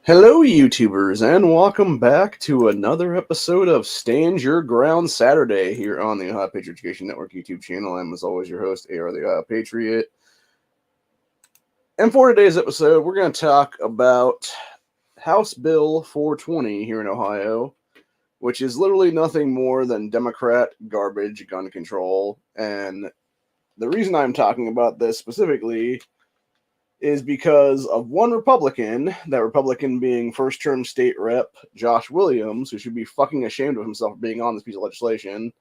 Hello, YouTubers, and welcome back to another episode of Stand Your Ground Saturday here on the Ohio Patriot Education Network YouTube channel. I'm, as always, your host, AR the Ohio Patriot. And for today's episode, we're going to talk about House Bill 420 here in Ohio, which is literally nothing more than Democrat garbage gun control. And the reason I'm talking about this specifically is because of one Republican, that Republican being first-term state rep Josh Williams, who should be fucking ashamed of himself for being on this piece of legislation,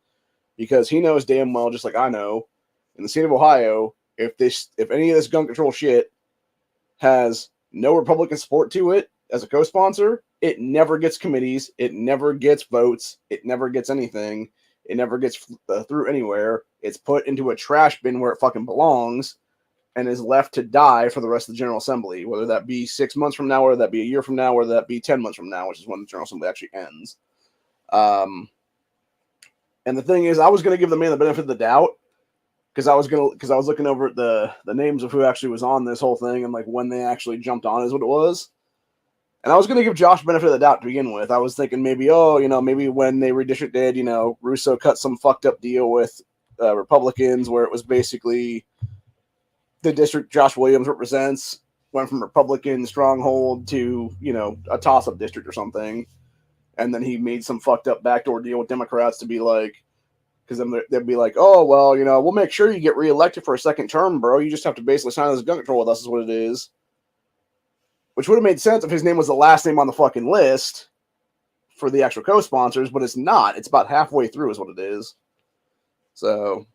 because he knows damn well, just like I know, in the state of Ohio, if any of this gun control shit has no Republican support to it as a co-sponsor, it never gets committees, it never gets votes, it never gets anything, it never gets through anywhere. It's put into a trash bin where it fucking belongs, and is left to die for the rest of the General Assembly, whether that be 6 months from now, whether that be a year from now, whether that be 10 months from now, which is when the General Assembly actually ends. And the thing is, I was going to give the man the benefit of the doubt, because I was looking over at the names of who actually was on this whole thing, and like when they actually jumped on is what it was. And I was going to give Josh benefit of the doubt to begin with. I was thinking maybe when they redistricted, Russo cut some fucked up deal with Republicans where it was basically the district Josh Williams represents went from Republican stronghold to, a toss-up district or something. And then he made some fucked up backdoor deal with Democrats to be like, because then they'd be like, oh, well, we'll make sure you get reelected for a second term, bro. You just have to basically sign this gun control with us is what it is. Which would have made sense if his name was the last name on the fucking list for the actual co-sponsors, but it's not. It's about halfway through is what it is. So...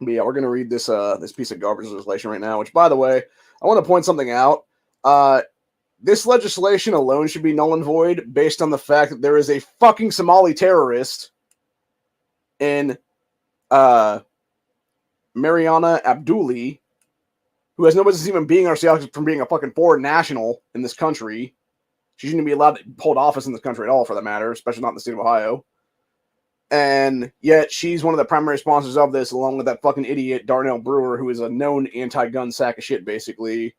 but yeah, we're going to read this piece of garbage legislation right now, which, by the way, I want to point something out. This legislation alone should be null and void based on the fact that there is a fucking Somali terrorist in Mariana Abduli who has no business even being our state from being a fucking foreign national in this country. She shouldn't be allowed to hold office in this country at all, for that matter, especially not in the state of Ohio. And yet she's one of the primary sponsors of this, along with that fucking idiot Darnell Brewer, who is a known anti-gun sack of shit, basically.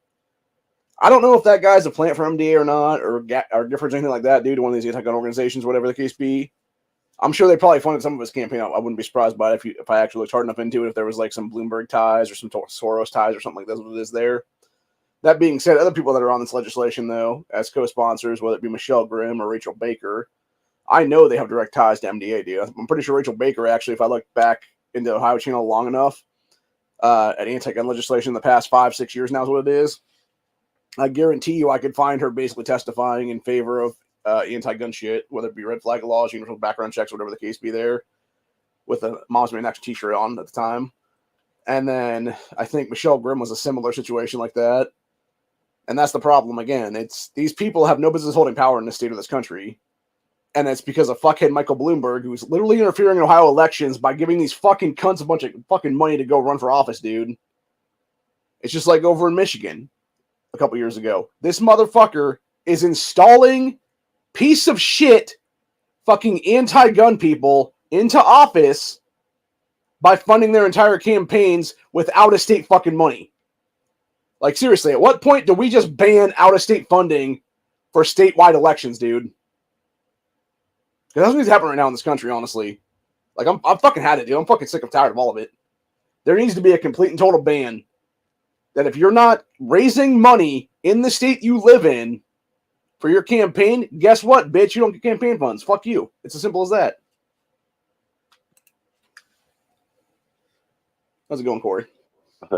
I don't know if that guy's a plant for MDA or not, or different or anything like that, due to one of these anti-gun organizations, whatever the case be. I'm sure they probably funded some of his campaign. I wouldn't be surprised by it if I actually looked hard enough into it, if there was like some Bloomberg ties or some Soros ties or something like that's what it is there. That being said, other people that are on this legislation, though, as co-sponsors, whether it be Michelle Grimm or Rachel Baker, I know they have direct ties to MDA, dude. I'm pretty sure Rachel Baker, actually, if I look back into the Ohio channel long enough, at anti-gun legislation in the past 5-6 years now is what it is. I guarantee you I could find her basically testifying in favor of anti-gun shit, whether it be red flag laws, universal background checks, whatever the case be there, with a Mom's Made an Action t-shirt on at the time. And then I think Michelle Grimm was a similar situation like that. And that's the problem, again. It's these people have no business holding power in this state or this country. And it's because of fuckhead Michael Bloomberg, who's literally interfering in Ohio elections by giving these fucking cunts a bunch of fucking money to go run for office, dude. It's just like over in Michigan a couple years ago. This motherfucker is installing piece of shit fucking anti-gun people into office by funding their entire campaigns with out-of-state fucking money. Like, seriously, at what point do we just ban out-of-state funding for statewide elections, dude? Because that's what's happening right now in this country, honestly. Like, I'm fucking had it, dude. I'm fucking sick and tired of all of it. There needs to be a complete and total ban that if you're not raising money in the state you live in for your campaign, guess what, bitch? You don't get campaign funds. Fuck you. It's as simple as that. How's it going, Corey? Just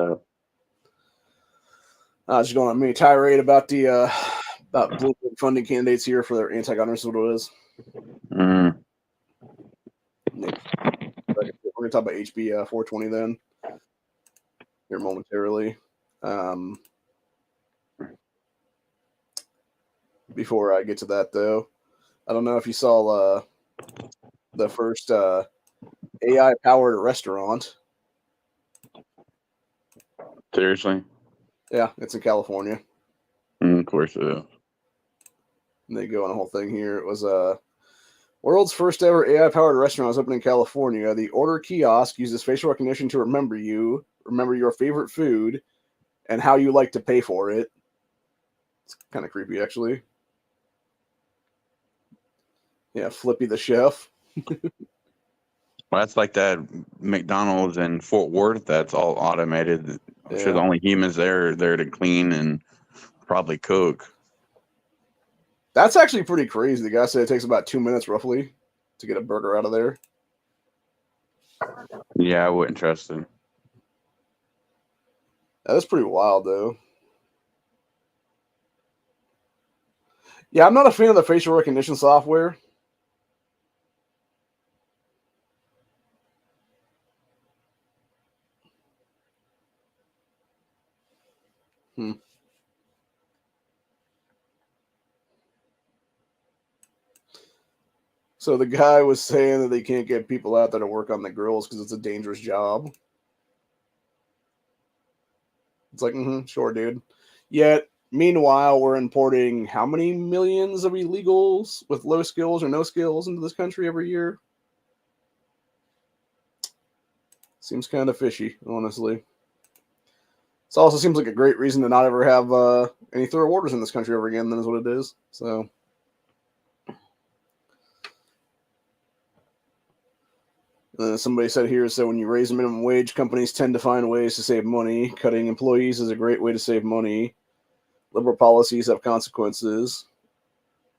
going on a mini tirade about the about Bloomberg funding candidates here for their anti-gun is what it is. We're going to talk about HB420 then here momentarily. Before I get to that, though, I don't know if you saw the first AI-powered restaurant. Seriously? Yeah, it's in California. Of course it is. And they go on a whole thing here. It was world's first ever AI-powered restaurant was opened in California. The order kiosk uses facial recognition to remember your favorite food, and how you like to pay for it. It's kind of creepy, actually. Yeah, Flippy the chef. Well, that's like that McDonald's in Fort Worth. That's all automated. I'm sure the Yeah. only humans there to clean and probably cook. That's actually pretty crazy. The guy said it takes about 2 minutes roughly to get a burger out of there. Yeah, I wouldn't trust him. That's pretty wild, though. Yeah, I'm not a fan of the facial recognition software. So the guy was saying that they can't get people out there to work on the grills because it's a dangerous job. It's like, sure, dude. Yet, meanwhile, we're importing how many millions of illegals with low skills or no skills into this country every year? Seems kind of fishy, honestly. It also seems like a great reason to not ever have any thorough orders in this country ever again. That is what it is. So, somebody said here, so when you raise the minimum wage, companies tend to find ways to save money. Cutting employees is a great way to save money. Liberal policies have consequences.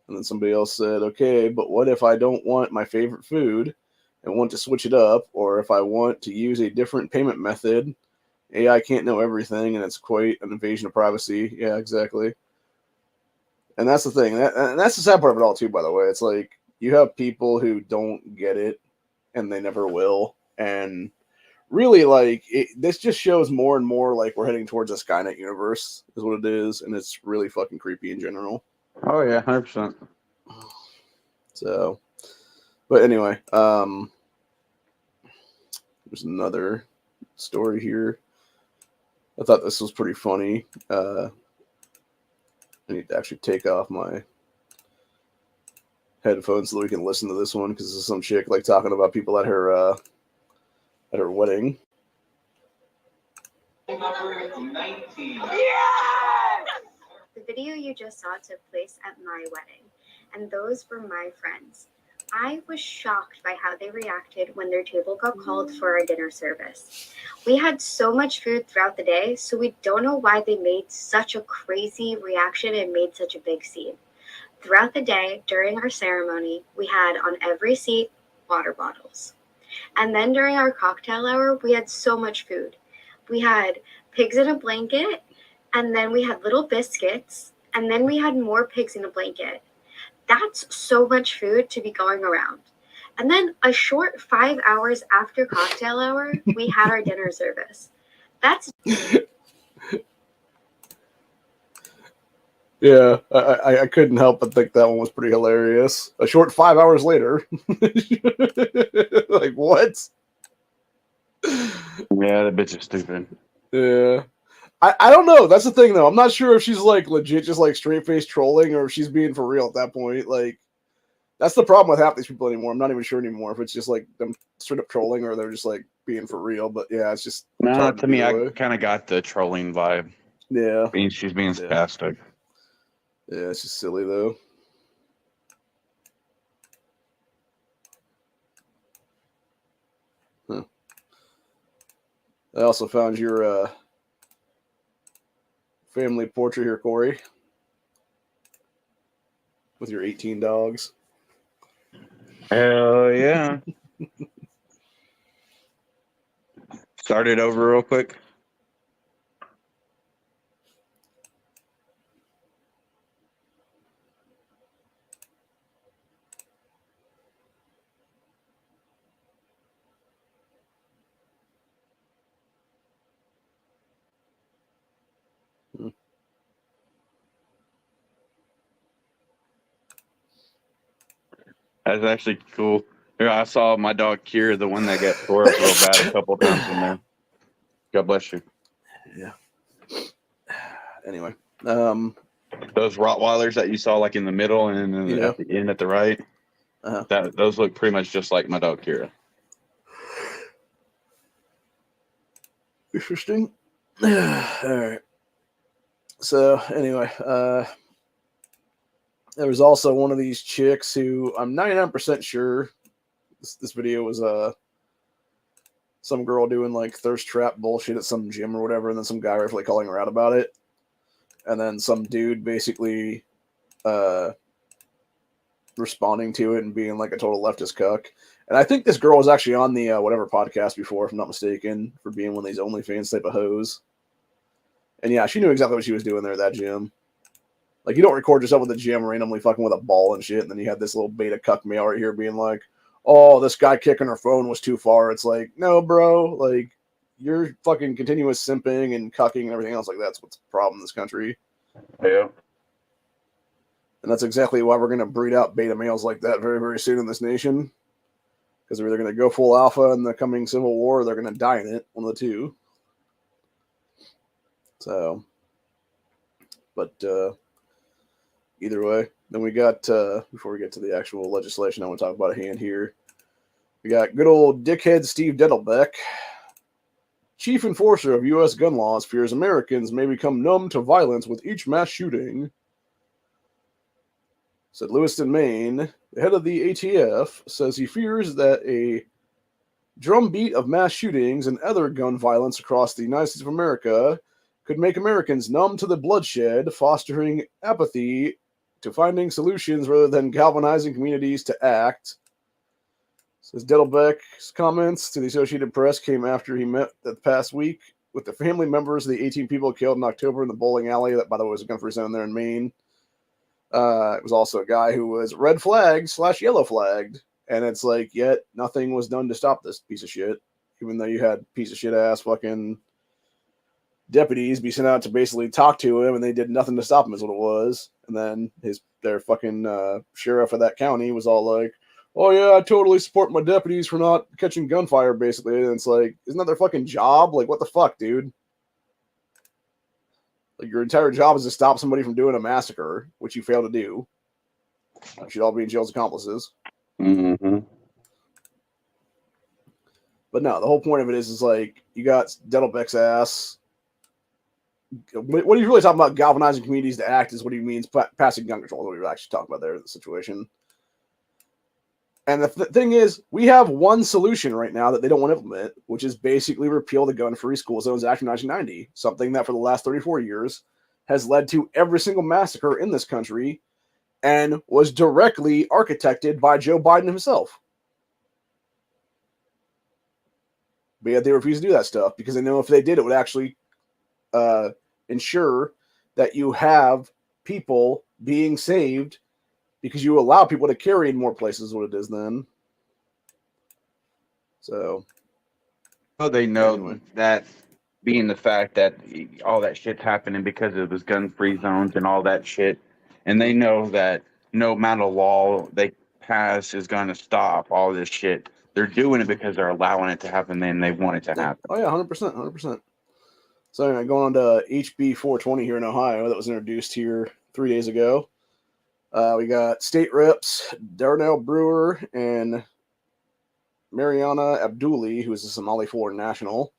And then somebody else said, okay, but what if I don't want my favorite food and want to switch it up, or if I want to use a different payment method? AI can't know everything, and it's quite an invasion of privacy. Yeah, exactly. And that's the thing. And that's the sad part of it all, too, by the way. It's like you have people who don't get it, and they never will. And really, like, this just shows more and more like we're heading towards a Skynet universe, is what it is. And it's really fucking creepy in general. Oh yeah, 100%. So, but anyway, there's another story here. I thought this was pretty funny. I need to actually take off my headphones so that we can listen to this one because this is some chick like talking about people at her wedding. The video you just saw took place at my wedding, and those were my friends. I was shocked by how they reacted when their table got called for our dinner service. We had so much food throughout the day, so we don't know why they made such a crazy reaction and made such a big scene. Throughout the day, during our ceremony, we had on every seat water bottles. And then during our cocktail hour, we had so much food. We had pigs in a blanket, and then we had little biscuits, and then we had more pigs in a blanket. That's so much food to be going around. And then a short 5 hours after cocktail hour, we had our dinner service. That's Yeah, I couldn't help but think that one was pretty hilarious. A short 5 hours later. Like, what? Yeah, that bitch is stupid. Yeah. I don't know. That's the thing, though. I'm not sure if she's, like, legit just, like, straight-faced trolling or if she's being for real at that point. Like, that's the problem with half these people anymore. I'm not even sure anymore if it's just, like, them straight up trolling or they're just, like, being for real. But, yeah, it's just Nah, to me, I way. kind of got the trolling vibe. Yeah. She's being sarcastic. Yeah, it's just silly, though. Huh. I also found your family portrait here, Corey, with your 18 dogs. Hell yeah. Start it over real quick. That's actually cool. Here, I saw my dog Kira, the one that got tore up real bad a couple times in there. God bless you. Yeah. Anyway, those Rottweilers that you saw like in the middle and then at the end at the right, those look pretty much just like my dog Kira. Interesting. All right. So anyway, There was also one of these chicks who I'm 99% sure this video was some girl doing like thirst trap bullshit at some gym or whatever, and then some guy rightfully calling her out about it, and then some dude basically responding to it and being like a total leftist cuck. And I think this girl was actually on the whatever podcast before, if I'm not mistaken, for being one of these OnlyFans type of hoes. And yeah, she knew exactly what she was doing there at that gym. Like, you don't record yourself at the gym randomly fucking with a ball and shit, and then you had this little beta cuck male right here being like, oh, this guy kicking her phone was too far. It's like, no, bro, like, you're fucking continuous simping and cucking and everything else like that's what's the problem in this country. Yeah. And that's exactly why we're going to breed out beta males like that very, very soon in this nation. Because they're either going to go full alpha in the coming civil war, or they're going to die in it, one of the two. So, but either way, then we got, before we get to the actual legislation, I want to talk about a hand here. We got good old dickhead Steve Dettelbeck, chief enforcer of U.S. gun laws, fears Americans may become numb to violence with each mass shooting. Said Lewiston, Maine, the head of the ATF, says he fears that a drumbeat of mass shootings and other gun violence across the United States of America could make Americans numb to the bloodshed, fostering apathy to finding solutions rather than galvanizing communities to act. Says Dettelbeck's comments to the Associated Press came after he met the past week with the family members of the 18 people killed in October in the bowling alley. That, by the way, was a gun-free zone there in Maine. It was also a guy who was red flagged / yellow flagged. And it's like, yet nothing was done to stop this piece of shit. Even though you had piece of shit ass fucking deputies be sent out to basically talk to him, and they did nothing to stop him, is what it was. And then their fucking sheriff of that county was all like, oh yeah, I totally support my deputies for not catching gunfire, basically. And it's like, isn't that their fucking job? Like, what the fuck, dude? Like, your entire job is to stop somebody from doing a massacre, which you fail to do. You should all be in jail as accomplices. Mm-hmm. But no, the whole point of it is like, you got Dettelbeck's ass. What he's really talking about, galvanizing communities to act, is what he means passing gun control. What we were actually talking about there in the situation. And the thing is, we have one solution right now that they don't want to implement, which is basically repeal the Gun-Free School Zones Act of 1990, something that for the last 34 years has led to every single massacre in this country and was directly architected by Joe Biden himself. But yet they refuse to do that stuff because they know if they did, it would actually ensure that you have people being saved, because you allow people to carry in more places what it is then. So. Oh, they know anyway. that being the fact that all that shit's happening because it was gun-free zones and all that shit. And they know that no amount of law they pass is going to stop all this shit. They're doing it because they're allowing it to happen and they want it to happen. Oh, yeah, 100%. 100%. So anyway, going on to HB420 here in Ohio that was introduced here 3 days ago. We got state reps Darnell Brewer and Mariana Abduli, who is a Somali foreign national,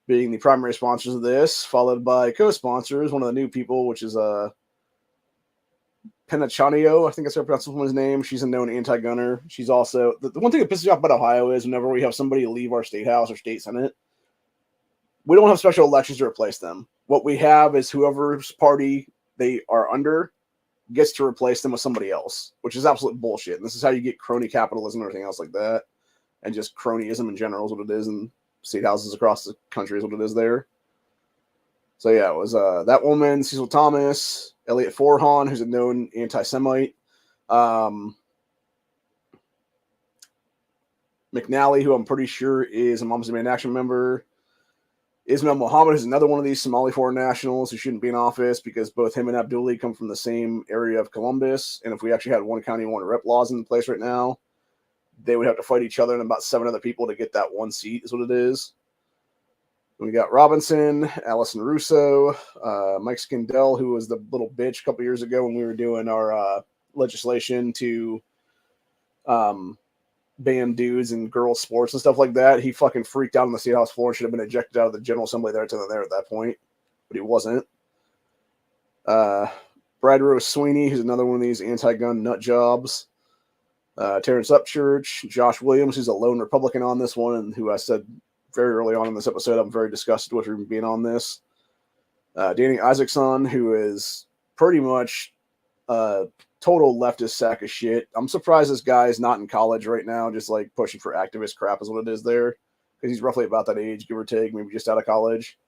being the primary sponsors of this, followed by co-sponsors, one of the new people, which is Penachanio, I think that's how I pronounce his name. She's a known anti-gunner. She's also, the one thing that pisses me off about Ohio is whenever we have somebody leave our state house or state senate, we don't have special elections to replace them. What we have is whoever's party they are under gets to replace them with somebody else, which is absolute bullshit. And this is how you get crony capitalism and everything else like that. And just cronyism in general is what it is in state houses across the country is what it is there. So yeah, it was that woman, Cecil Thomas, Elliot Forhan, who's a known anti-Semite, McNally, who I'm pretty sure is a Moms Demand Action member, Ismail Mohammed, who's another one of these Somali foreign nationals who shouldn't be in office because both him and Abduli come from the same area of Columbus. And if we actually had one county, one rep laws in place right now, they would have to fight each other and about 7 other people to get that one seat is what it is. We got Robinson, Allison Russo, Mike Skindell, who was the little bitch a couple years ago when we were doing our legislation to ban dudes and girls sports and stuff like that. He fucking freaked out on the state house floor and should have been ejected out of the General Assembly there at that point, but he wasn't. Brad Rose Sweeney, who's another one of these anti-gun nut jobs. Terrence Upchurch, Josh Williams, who's a lone Republican on this one, and who I said very early on in this episode, I'm very disgusted with him being on this. Danny Isaacson, who is pretty much a total leftist sack of shit. I'm surprised this guy is not in college right now, just like pushing for activist crap is what it is there. Because he's roughly about that age, give or take, maybe just out of college.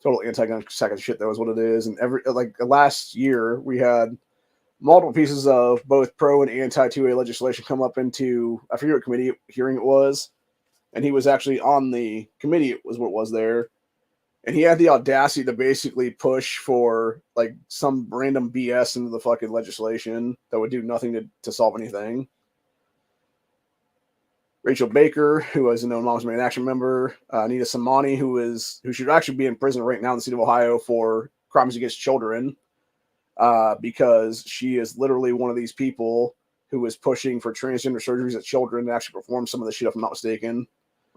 Total anti-gun sack of shit, that was what it is. And last year, we had multiple pieces of both pro and anti-2A legislation come up into, I forget what committee hearing it was, and he was actually on the committee, it was what was there, and he had the audacity to basically push for like some random BS into the fucking legislation that would do nothing to solve anything. Rachel Baker, who was a known Moms Demand Action member, Anita Samani, who should actually be in prison right now in the state of Ohio for crimes against children, because she is literally one of these people who is pushing for transgender surgeries at children to actually perform some of the shit, if I'm not mistaken.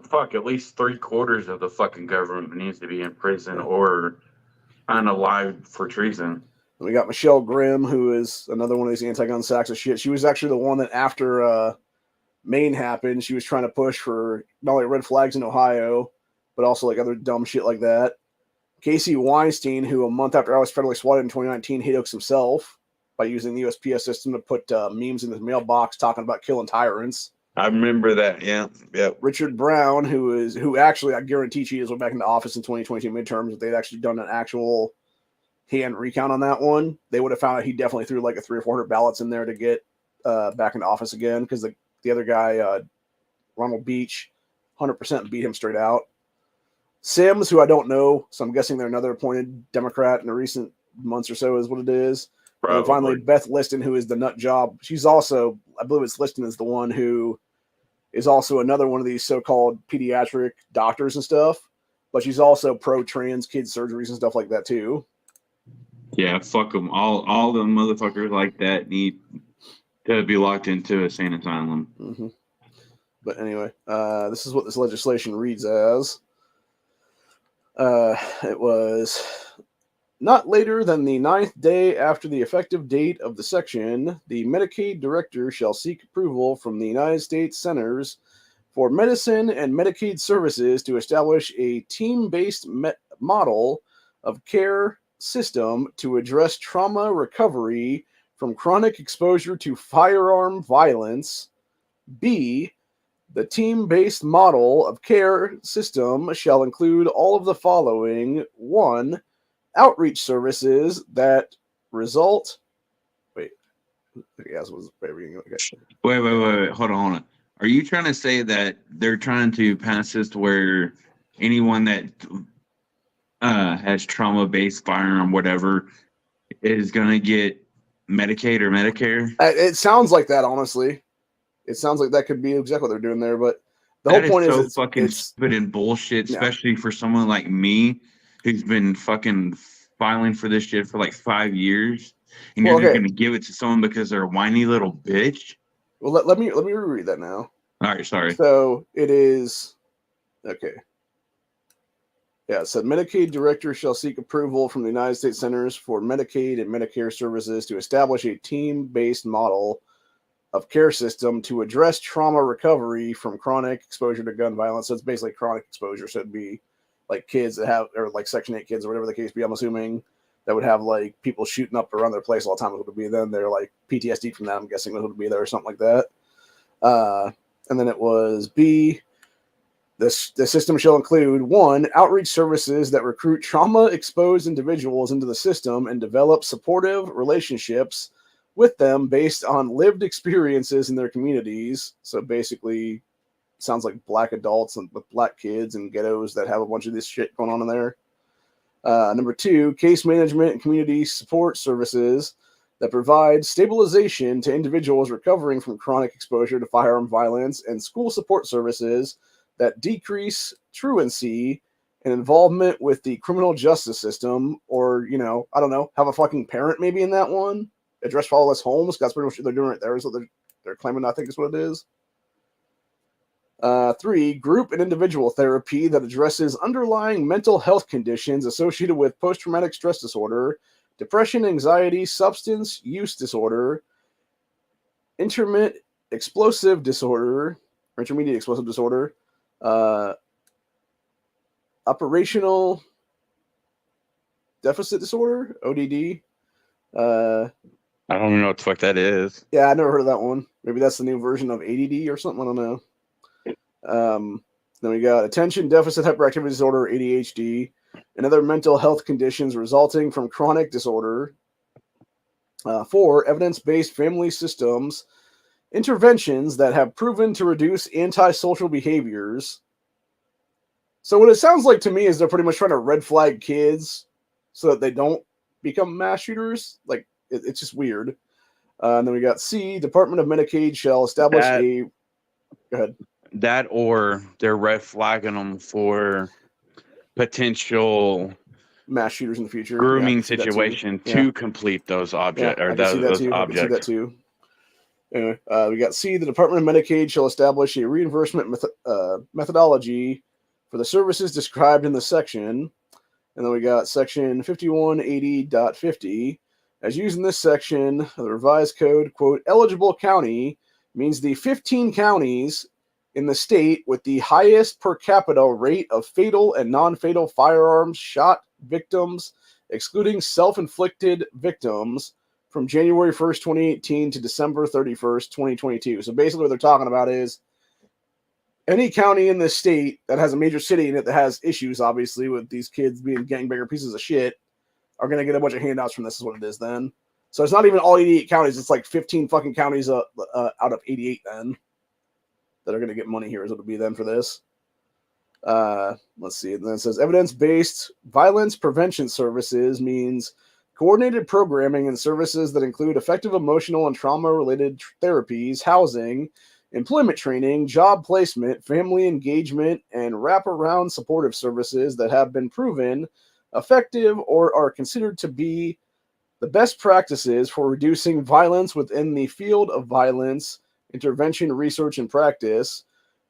Fuck, at least 3/4 of the fucking government needs to be in prison or unalived for treason. And we got Michelle Grimm, who is another one of these anti-gun sacks of shit. She was actually the one that after Maine happened, she was trying to push for not only red flags in Ohio, but also like other dumb shit like that. Casey Weinstein, who a month after I was federally swatted in 2019, hit hooks himself by using the USPS system to put memes in his mailbox talking about killing tyrants. I remember that, yeah. Richard Brown, who actually, I guarantee she went back into office in 2022 midterms. If they'd actually done an actual hand recount on that one, they would have found out he definitely threw like a 300 or 400 ballots in there to get back into office again, because the other guy, Ronald Beach, 100% beat him straight out. Sims, who I don't know, so I'm guessing they're another appointed Democrat in the recent months or so is what it is. Probably. And finally, Beth Liston, who is the nut job. She's also, I believe it's Liston is the one who is also another one of these so-called pediatric doctors and stuff, but she's also pro-trans kids surgeries and stuff like that too. Yeah, fuck them. All the motherfuckers like that need to be locked into a sane asylum. Mm-hmm. But anyway, this is what this legislation reads as. It was not later than the 9th day after the effective date of the section, the Medicaid director shall seek approval from the United States Centers for Medicine and Medicaid Services to establish a team-based model of care system to address trauma recovery from chronic exposure to firearm violence. B, the team-based model of care system shall include all of the following. 1, outreach services that result. Wait. Okay, that was the very beginning. Okay. Wait. Hold on. Are you trying to say that they're trying to pass this to where anyone that has trauma-based firearm, whatever, is going to get Medicaid or Medicare? It sounds like that, honestly. It sounds like that could be exactly what they're doing there, but the whole point is it's fucking stupid and bullshit, especially for someone like me who's been fucking filing for this shit for like 5 years, and you're just gonna give it to someone because they're a whiny little bitch. Well, let me reread that now. All right, sorry. So it is okay. Yeah, so Medicaid director shall seek approval from the United States Centers for Medicaid and Medicare Services to establish a team-based model of care system to address trauma recovery from chronic exposure to gun violence. So it's basically chronic exposure. So it'd be like kids that have, or like Section 8 kids or whatever the case be, I'm assuming, that would have like people shooting up around their place all the time. It would be then they're like PTSD from that. I'm guessing it would be there or something like that. And then it was B, the system shall include 1, outreach services that recruit trauma-exposed individuals into the system and develop supportive relationships with them based on lived experiences in their communities. So basically, sounds like black adults and with black kids and ghettos that have a bunch of this shit going on in there. Number 2, case management and community support services that provide stabilization to individuals recovering from chronic exposure to firearm violence, and school support services that decrease truancy and involvement with the criminal justice system, or, you know, I don't know, have a fucking parent maybe in that one. Address fatherless homes. That's pretty much what they're doing right there. Is what they're claiming. I think is what it is. 3, group and individual therapy that addresses underlying mental health conditions associated with post-traumatic stress disorder depression, anxiety, substance use disorder, intermediate explosive disorder, operational deficit disorder, ODD. I don't even know what the fuck that is. Yeah, I never heard of that one. Maybe that's the new version of ADD or something. I don't know. Then we got attention deficit hyperactivity disorder, ADHD, and other mental health conditions resulting from chronic disorder. 4, evidence-based family systems interventions that have proven to reduce antisocial behaviors. So what it sounds like to me is they're pretty much trying to red flag kids so that they don't become mass shooters. Like, it's just weird. And then we got C, Department of Medicaid shall establish a... Go ahead. That or they're red flagging them for potential mass shooters in the future. Grooming situation to complete those objects. I can see that too. Anyway, we got C, the Department of Medicaid shall establish a reimbursement methodology for the services described in the section. And then we got section 5180.50. As used in this section of the revised code, quote, eligible county means the 15 counties in the state with the highest per capita rate of fatal and non-fatal firearms shot victims, excluding self-inflicted victims, from January 1st, 2018 to December 31st, 2022. So basically what they're talking about is any county in this state that has a major city in it that has issues, obviously, with these kids being gangbangers pieces of shit, are going to get a bunch of handouts from this is what it is then. So it's not even all 88 counties. It's like 15 fucking counties out of 88 then that are going to get money here is what it'll be then for this. Let's see. And then it says evidence-based violence prevention services means coordinated programming and services that include effective emotional and trauma-related therapies, housing, employment training, job placement, family engagement, and wraparound supportive services that have been proven effective or are considered to be the best practices for reducing violence within the field of violence intervention, research, and practice.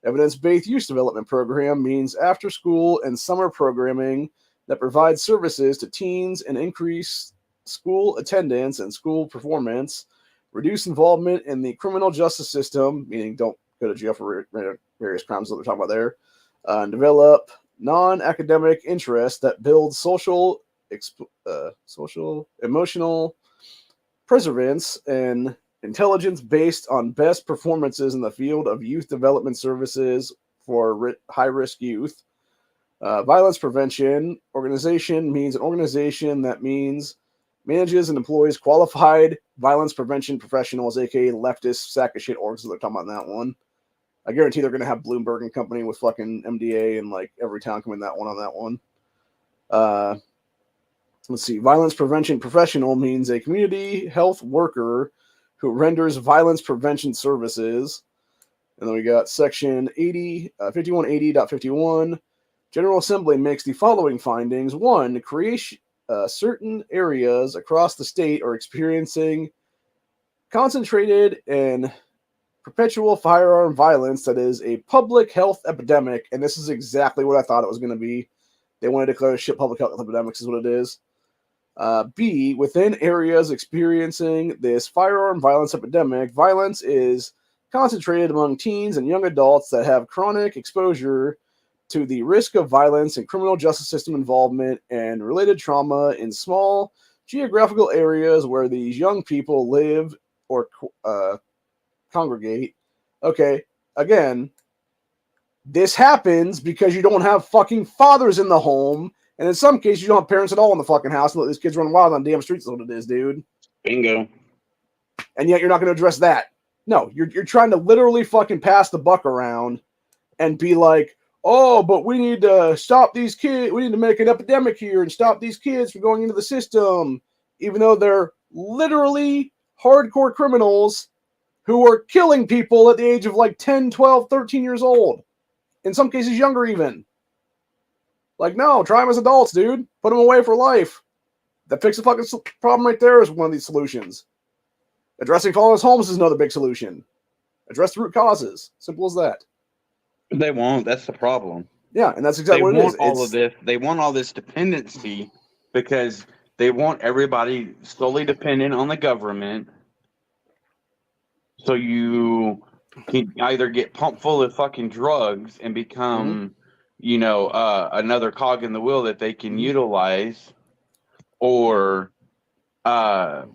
Evidence-based youth development program means after-school and summer programming that provides services to teens and increase school attendance and school performance, reduce involvement in the criminal justice system, meaning don't go to jail for various crimes that they're talking about there, and develop non-academic interests that build social, emotional perseverance and intelligence based on best performances in the field of youth development services for high-risk youth. Violence prevention organization means an organization that manages and employs qualified violence prevention professionals, aka leftist sack of shit orgs that they're talking about in that one. I guarantee they're going to have Bloomberg and company with fucking MDA and like every town coming that one on that one. Let's see. Violence prevention professional means a community health worker who renders violence prevention services. And then we got section 5180.51. General Assembly makes the following findings. 1, creation certain areas across the state are experiencing concentrated and perpetual firearm violence that is a public health epidemic. And this is exactly what I thought it was going to be. They want to declare shit public health epidemics is what it is. B, within areas experiencing this firearm violence epidemic, violence is concentrated among teens and young adults that have chronic exposure to the risk of violence and criminal justice system involvement and related trauma in small geographical areas where these young people live or congregate. Okay, again, this happens because you don't have fucking fathers in the home. And in some cases, you don't have parents at all in the fucking house and let these kids run wild on damn streets. That's what it is, dude. Bingo. And yet you're not going to address that. No, you're trying to literally fucking pass the buck around and be like, oh, but we need to stop these kids. We need to make an epidemic here and stop these kids from going into the system, even though they're literally hardcore criminals who are killing people at the age of like 10, 12, 13 years old. In some cases, younger even. Like, no, try them as adults, dude. Put them away for life. That fixes the fucking problem right there is one of these solutions. Addressing fatherless homes is another big solution. Address the root causes. Simple as that. They won't. That's the problem. Yeah, and that's exactly what it is. They want all this dependency because they want everybody solely dependent on the government. So you can either get pumped full of fucking drugs and become, another cog in the wheel that they can utilize, or like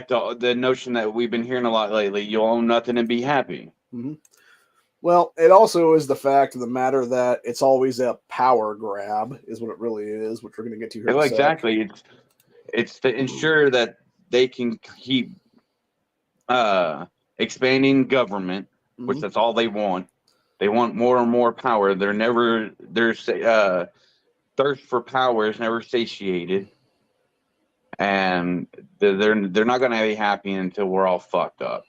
the notion that we've been hearing a lot lately, you'll own nothing and be happy. Mm-hmm. Well, it also is the fact of the matter that it's always a power grab, is what it really is, which we're going to get to here. Well, exactly. It's to ensure that they can keep expanding government, which that's all they want. They want more and more power. Their thirst for power is never satiated, and they're not going to be happy until we're all fucked up,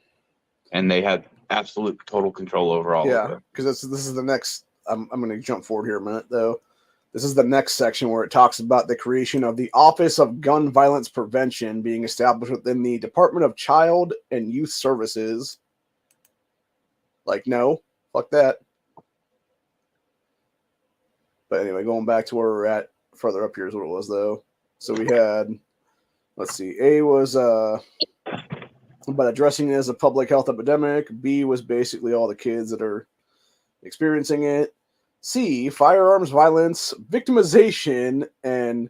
and they have absolute total control over all of it. Yeah, because this is the next. I'm going to jump forward here a minute, though. This is the next section where it talks about the creation of the Office of Gun Violence Prevention being established within the Department of Child and Youth Services. Like, no, fuck that. But anyway, going back to where we're at, further up here is what it was, though. So we had, let's see, A was about addressing it as a public health epidemic. B was basically all the kids that are experiencing it. C, firearms violence, victimization, and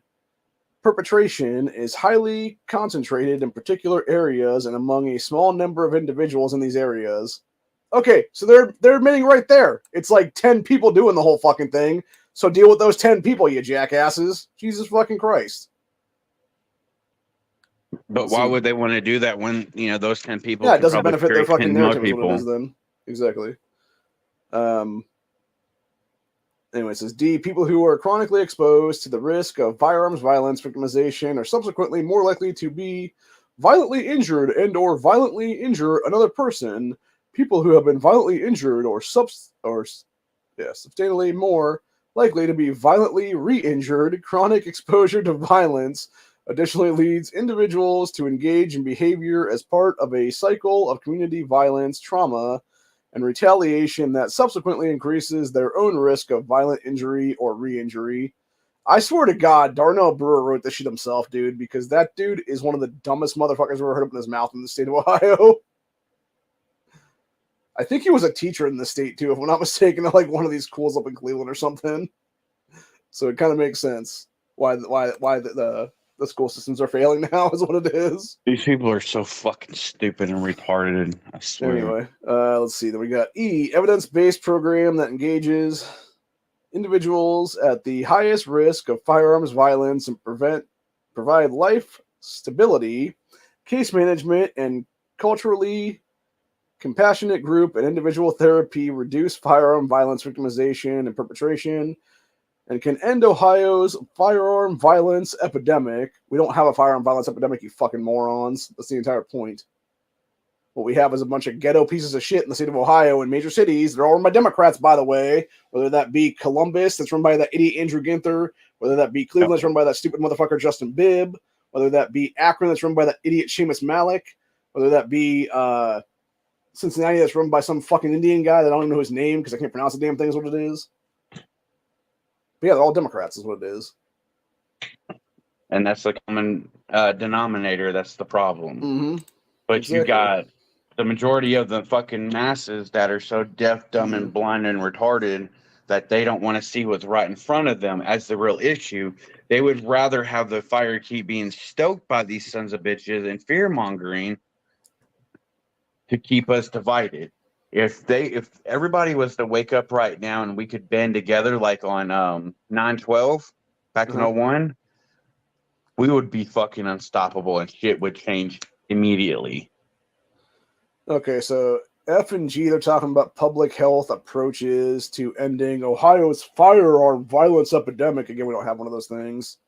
perpetration is highly concentrated in particular areas and among a small number of individuals in these areas. Okay, so they're admitting right there. It's like 10 people doing the whole fucking thing. So deal with those 10 people, you jackasses. Jesus fucking Christ. But why would they want to do that when, those 10 people? Yeah, it doesn't benefit their fucking narrative is what it is then. Exactly. Anyway, it says D, people who are chronically exposed to the risk of firearms violence, victimization, are subsequently more likely to be violently injured and or violently injure another person. People who have been violently injured or substantially more likely to be violently re-injured. Chronic exposure to violence additionally leads individuals to engage in behavior as part of a cycle of community violence, trauma, and retaliation that subsequently increases their own risk of violent injury or re-injury. I swear to God, Darnell Brewer wrote this shit himself, dude, because that dude is one of the dumbest motherfuckers I've ever heard open his mouth in the state of Ohio. I think he was a teacher in the state, too, if I'm not mistaken, at like one of these schools up in Cleveland or something. So it kind of makes sense why the school systems are failing now is what it is. These people are so fucking stupid and retarded, I swear. Anyway, let's see. Then we got E, evidence-based program that engages individuals at the highest risk of firearms violence and provide life stability, case management, and culturally compassionate group and individual therapy, reduce firearm violence victimization and perpetration, and can end Ohio's firearm violence epidemic. We don't have a firearm violence epidemic, you fucking morons. That's the entire point. What we have is a bunch of ghetto pieces of shit in the state of Ohio and major cities. They're all run by Democrats, by the way. Whether that be Columbus, that's run by that idiot Andrew Ginther. Whether that be Cleveland, that's run by that stupid motherfucker Justin Bibb. Whether that be Akron, that's run by that idiot Seamus Malik. Whether that be Cincinnati, that's run by some fucking Indian guy that I don't even know his name because I can't pronounce the damn thing is what it is. But yeah, they're all Democrats is what it is. And that's the common denominator. That's the problem. Mm-hmm. But exactly. You got the majority of the fucking masses that are so deaf, dumb, and blind and retarded that they don't want to see what's right in front of them as the real issue. They would rather have the fire keep being stoked by these sons of bitches and fear-mongering to keep us divided. If everybody was to wake up right now and we could band together like on 9/12 back in 01, we would be fucking unstoppable and shit would change immediately. Okay, so F and G, they're talking about public health approaches to ending Ohio's firearm violence epidemic. Again, we don't have one of those things.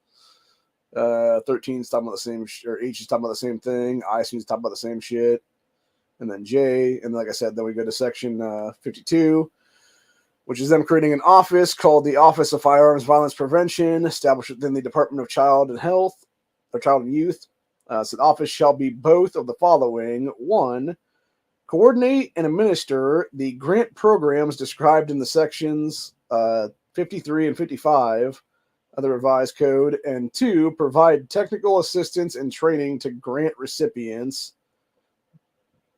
13's talking about the same, or H is talking about the same thing. I seems talking about the same shit. And then J, and like I said, then we go to section 52, which is them creating an office called the Office of Firearms Violence Prevention, established within the Department of Child and Health, or Child and Youth. So the office shall be both of the following. 1, coordinate and administer the grant programs described in the sections 53 and 55 of the revised code, and 2, provide technical assistance and training to grant recipients.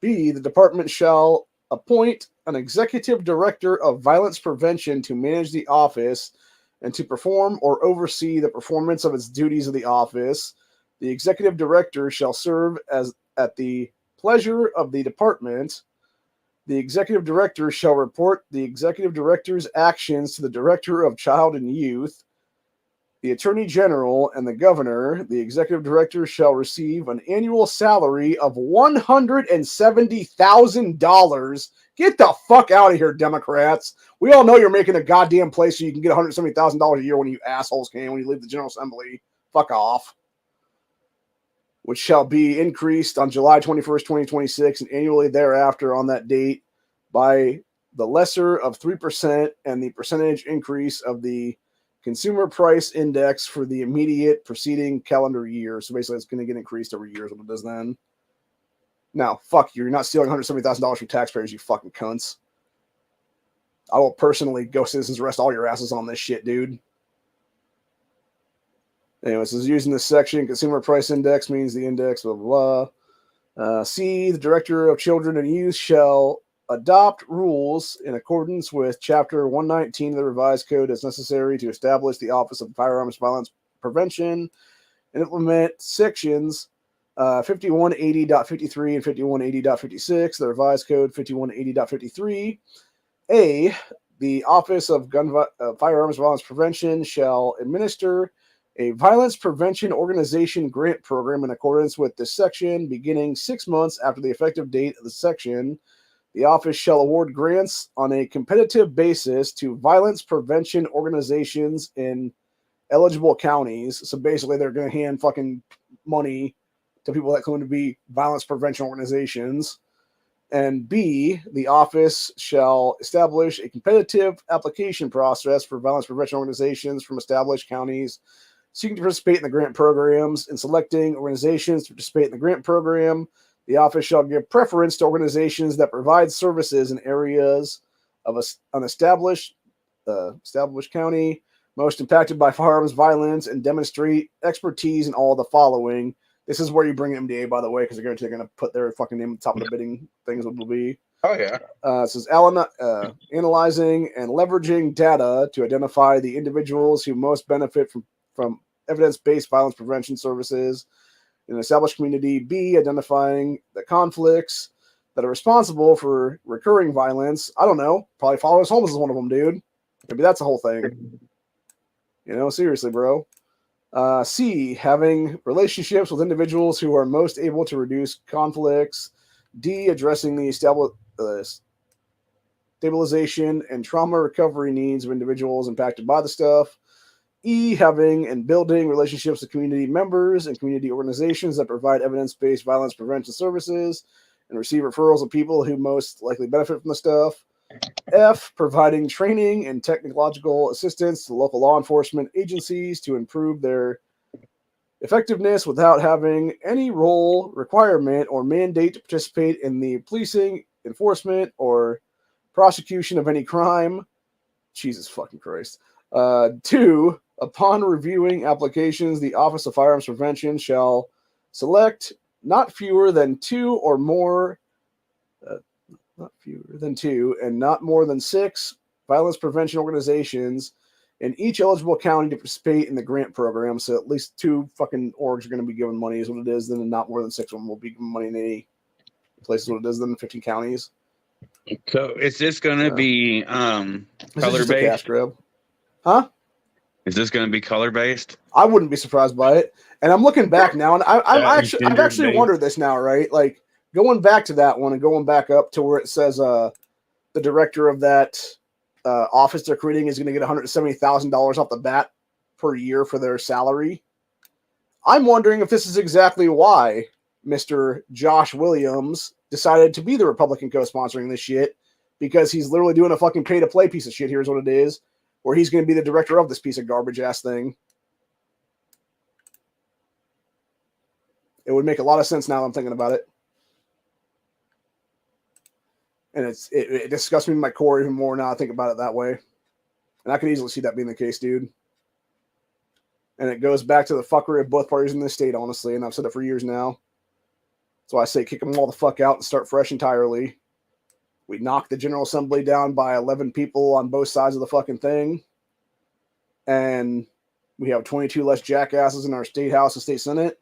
B, the department shall appoint an executive director of violence prevention to manage the office and to perform or oversee the performance of its duties of the office. The executive director shall serve as at the pleasure of the department. The executive director shall report the executive director's actions to the director of child and youth, the attorney general, and the governor. The executive director shall receive an annual salary of $170,000. Get the fuck out of here, Democrats. We all know you're making a goddamn place so you can get $170,000 a year when you assholes can, when you leave the General Assembly. Fuck off. Which shall be increased on July 21st, 2026, and annually thereafter on that date by the lesser of 3% and the percentage increase of the Consumer Price Index for the immediate preceding calendar year. So basically, it's going to get increased every year is what it does then. Now, fuck you. You're not stealing $170,000 from taxpayers, you fucking cunts. I will personally go citizens arrest all your asses on this shit, dude. Anyways, this is using this section. Consumer Price Index means the index, blah, blah, blah. C, the Director of Children and Youth shall adopt rules in accordance with Chapter 119 of the Revised Code as necessary to establish the Office of Firearms Violence Prevention and implement sections 5180.53 and 5180.56, the Revised Code 5180.53. A, the Office of Firearms Violence Prevention shall administer a violence prevention organization grant program in accordance with this section beginning 6 months after the effective date of the section. The office shall award grants on a competitive basis to violence prevention organizations in eligible counties. So basically, they're going to hand fucking money to people that claim to be violence prevention organizations. And B, the office shall establish a competitive application process for violence prevention organizations from established counties seeking to participate in the grant programs. In selecting organizations to participate in the grant program, the office shall give preference to organizations that provide services in areas of an established county most impacted by firearms violence and demonstrate expertise in all the following. This is where you bring MDA, by the way, because they're going to put their fucking name at the top of the bidding things. What will be? Oh yeah. It says analyzing and leveraging data to identify the individuals who most benefit from evidence-based violence prevention services in an established community. B, identifying the conflicts that are responsible for recurring violence. I don't know. Probably Followers Homeless is one of them, dude. Maybe that's the whole thing. You know, seriously, bro. C, having relationships with individuals who are most able to reduce conflicts. D, addressing the stabilization and trauma recovery needs of individuals impacted by the stuff. E, having and building relationships with community members and community organizations that provide evidence-based violence prevention services and receive referrals of people who most likely benefit from the stuff. F, providing training and technological assistance to local law enforcement agencies to improve their effectiveness without having any role, requirement, or mandate to participate in the policing, enforcement, or prosecution of any crime. Jesus fucking Christ. 2, upon reviewing applications, the Office of Firearms Prevention shall select not fewer than 2 or more, not fewer than 2, and not more than 6 violence prevention organizations in each eligible county to participate in the grant program. So at least 2 fucking orgs are going to be given money is what it is. Then not more than 6 of them will be given money in any places what it is. Then 15 counties. So is this going to be color just a cash based? grab. Huh? Is this going to be color based? I wouldn't be surprised by it. And I'm looking back now, and I've actually wondered this now, right? Like going back to that one and going back up to where it says the director of that office they're creating is going to get $170,000 off the bat per year for their salary. I'm wondering if this is exactly why Mr. Josh Williams decided to be the Republican co-sponsoring this shit, because he's literally doing a fucking pay-to-play piece of shit. Here's what it is, where he's going to be the director of this piece of garbage-ass thing. It would make a lot of sense now that I'm thinking about it. And it disgusts me in my core even more now I think about it that way. And I could easily see that being the case, dude. And it goes back to the fuckery of both parties in this state, honestly, and I've said it for years now. So I say kick them all the fuck out and start fresh entirely. We knocked the General Assembly down by 11 people on both sides of the fucking thing. And we have 22 less jackasses in our state house and state senate.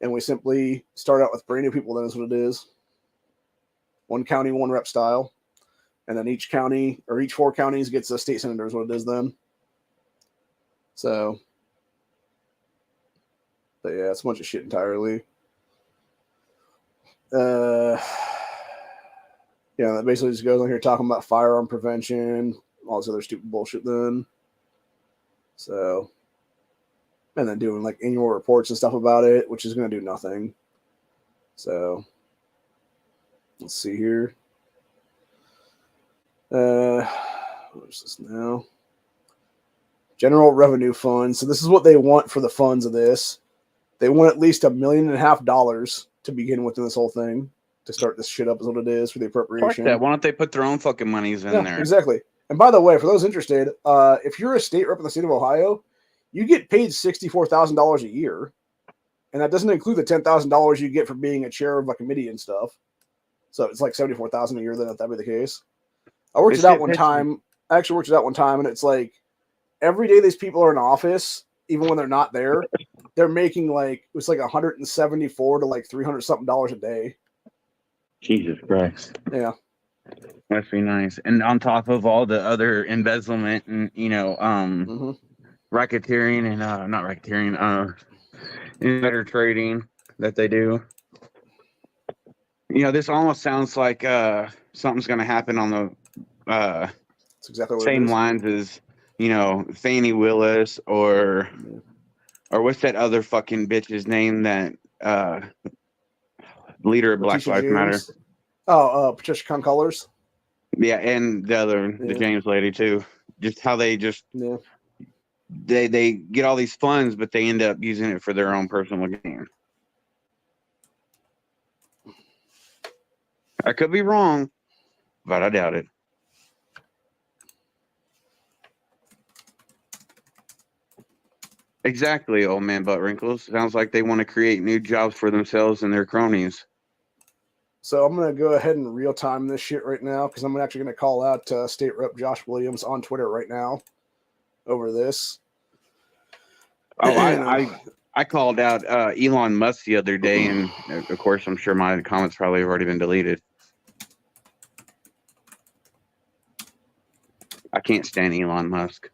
And we simply start out with brand new people. That is what it is. One county, one rep style. And then each county, or each 4 counties, gets a state senator is what it is then. So, but yeah, it's a bunch of shit entirely. Yeah, that basically just goes on here talking about firearm prevention, all this other stupid bullshit then. So, and then doing like annual reports and stuff about it, which is going to do nothing. So, let's see here. What is this now? General revenue fund. So this is what they want for the funds of this. They want at least $1.5 million to begin with in this whole thing to start this shit up is what it is for the appropriation. Fuck that. Why don't they put their own fucking monies in there? Exactly. And by the way, for those interested, if you're a state rep in the state of Ohio, you get paid $64,000 a year. And that doesn't include the $10,000 you get for being a chair of a committee and stuff. So it's like $74,000 a year then if that be the case. I worked it out one time. I actually worked it out one time, and it's like every day these people are in office, even when they're not there, they're making like it was like $174 to like $300 something a day. Jesus Christ. Yeah. Must be nice. And on top of all the other embezzlement and racketeering and not racketeering, insider trading that they do. This almost sounds like something's gonna happen on the That's exactly what same lines as Fannie Willis or what's that other fucking bitch's name that leader of Black Lives Matter. Patricia Concolors. Yeah, and the James lady too. Just how they they get all these funds, but they end up using it for their own personal gain. I could be wrong, but I doubt it. Exactly, old man butt wrinkles. Sounds like they want to create new jobs for themselves and their cronies. So I'm going to go ahead and real time this shit right now because I'm actually going to call out State Rep Josh Williams on Twitter right now over this. Oh, I called out Elon Musk the other day, and of course, I'm sure my comments probably have already been deleted. I can't stand Elon Musk.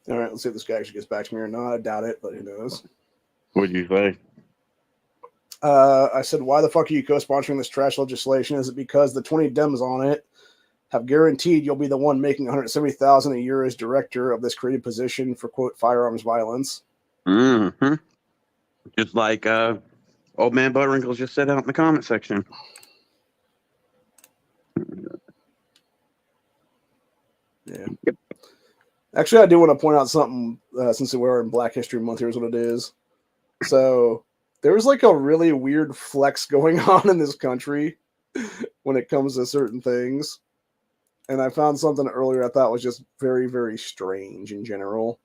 All right, let's see if this guy actually gets back to me or not. I doubt it, but who knows? What'd you say? I said, why the fuck are you co-sponsoring this trash legislation? Is it because the 20 Dems on it have guaranteed you'll be the one making $170,000 a year as director of this created position for, quote, firearms violence? Mm-hmm. Just like old man Butterwrinkles just said out in the comment section. Yeah. Actually, I do want to point out something since we're in Black History Month. Here's what it is. So there's like a really weird flex going on in this country when it comes to certain things. And I found something earlier I thought was just very, very strange in general.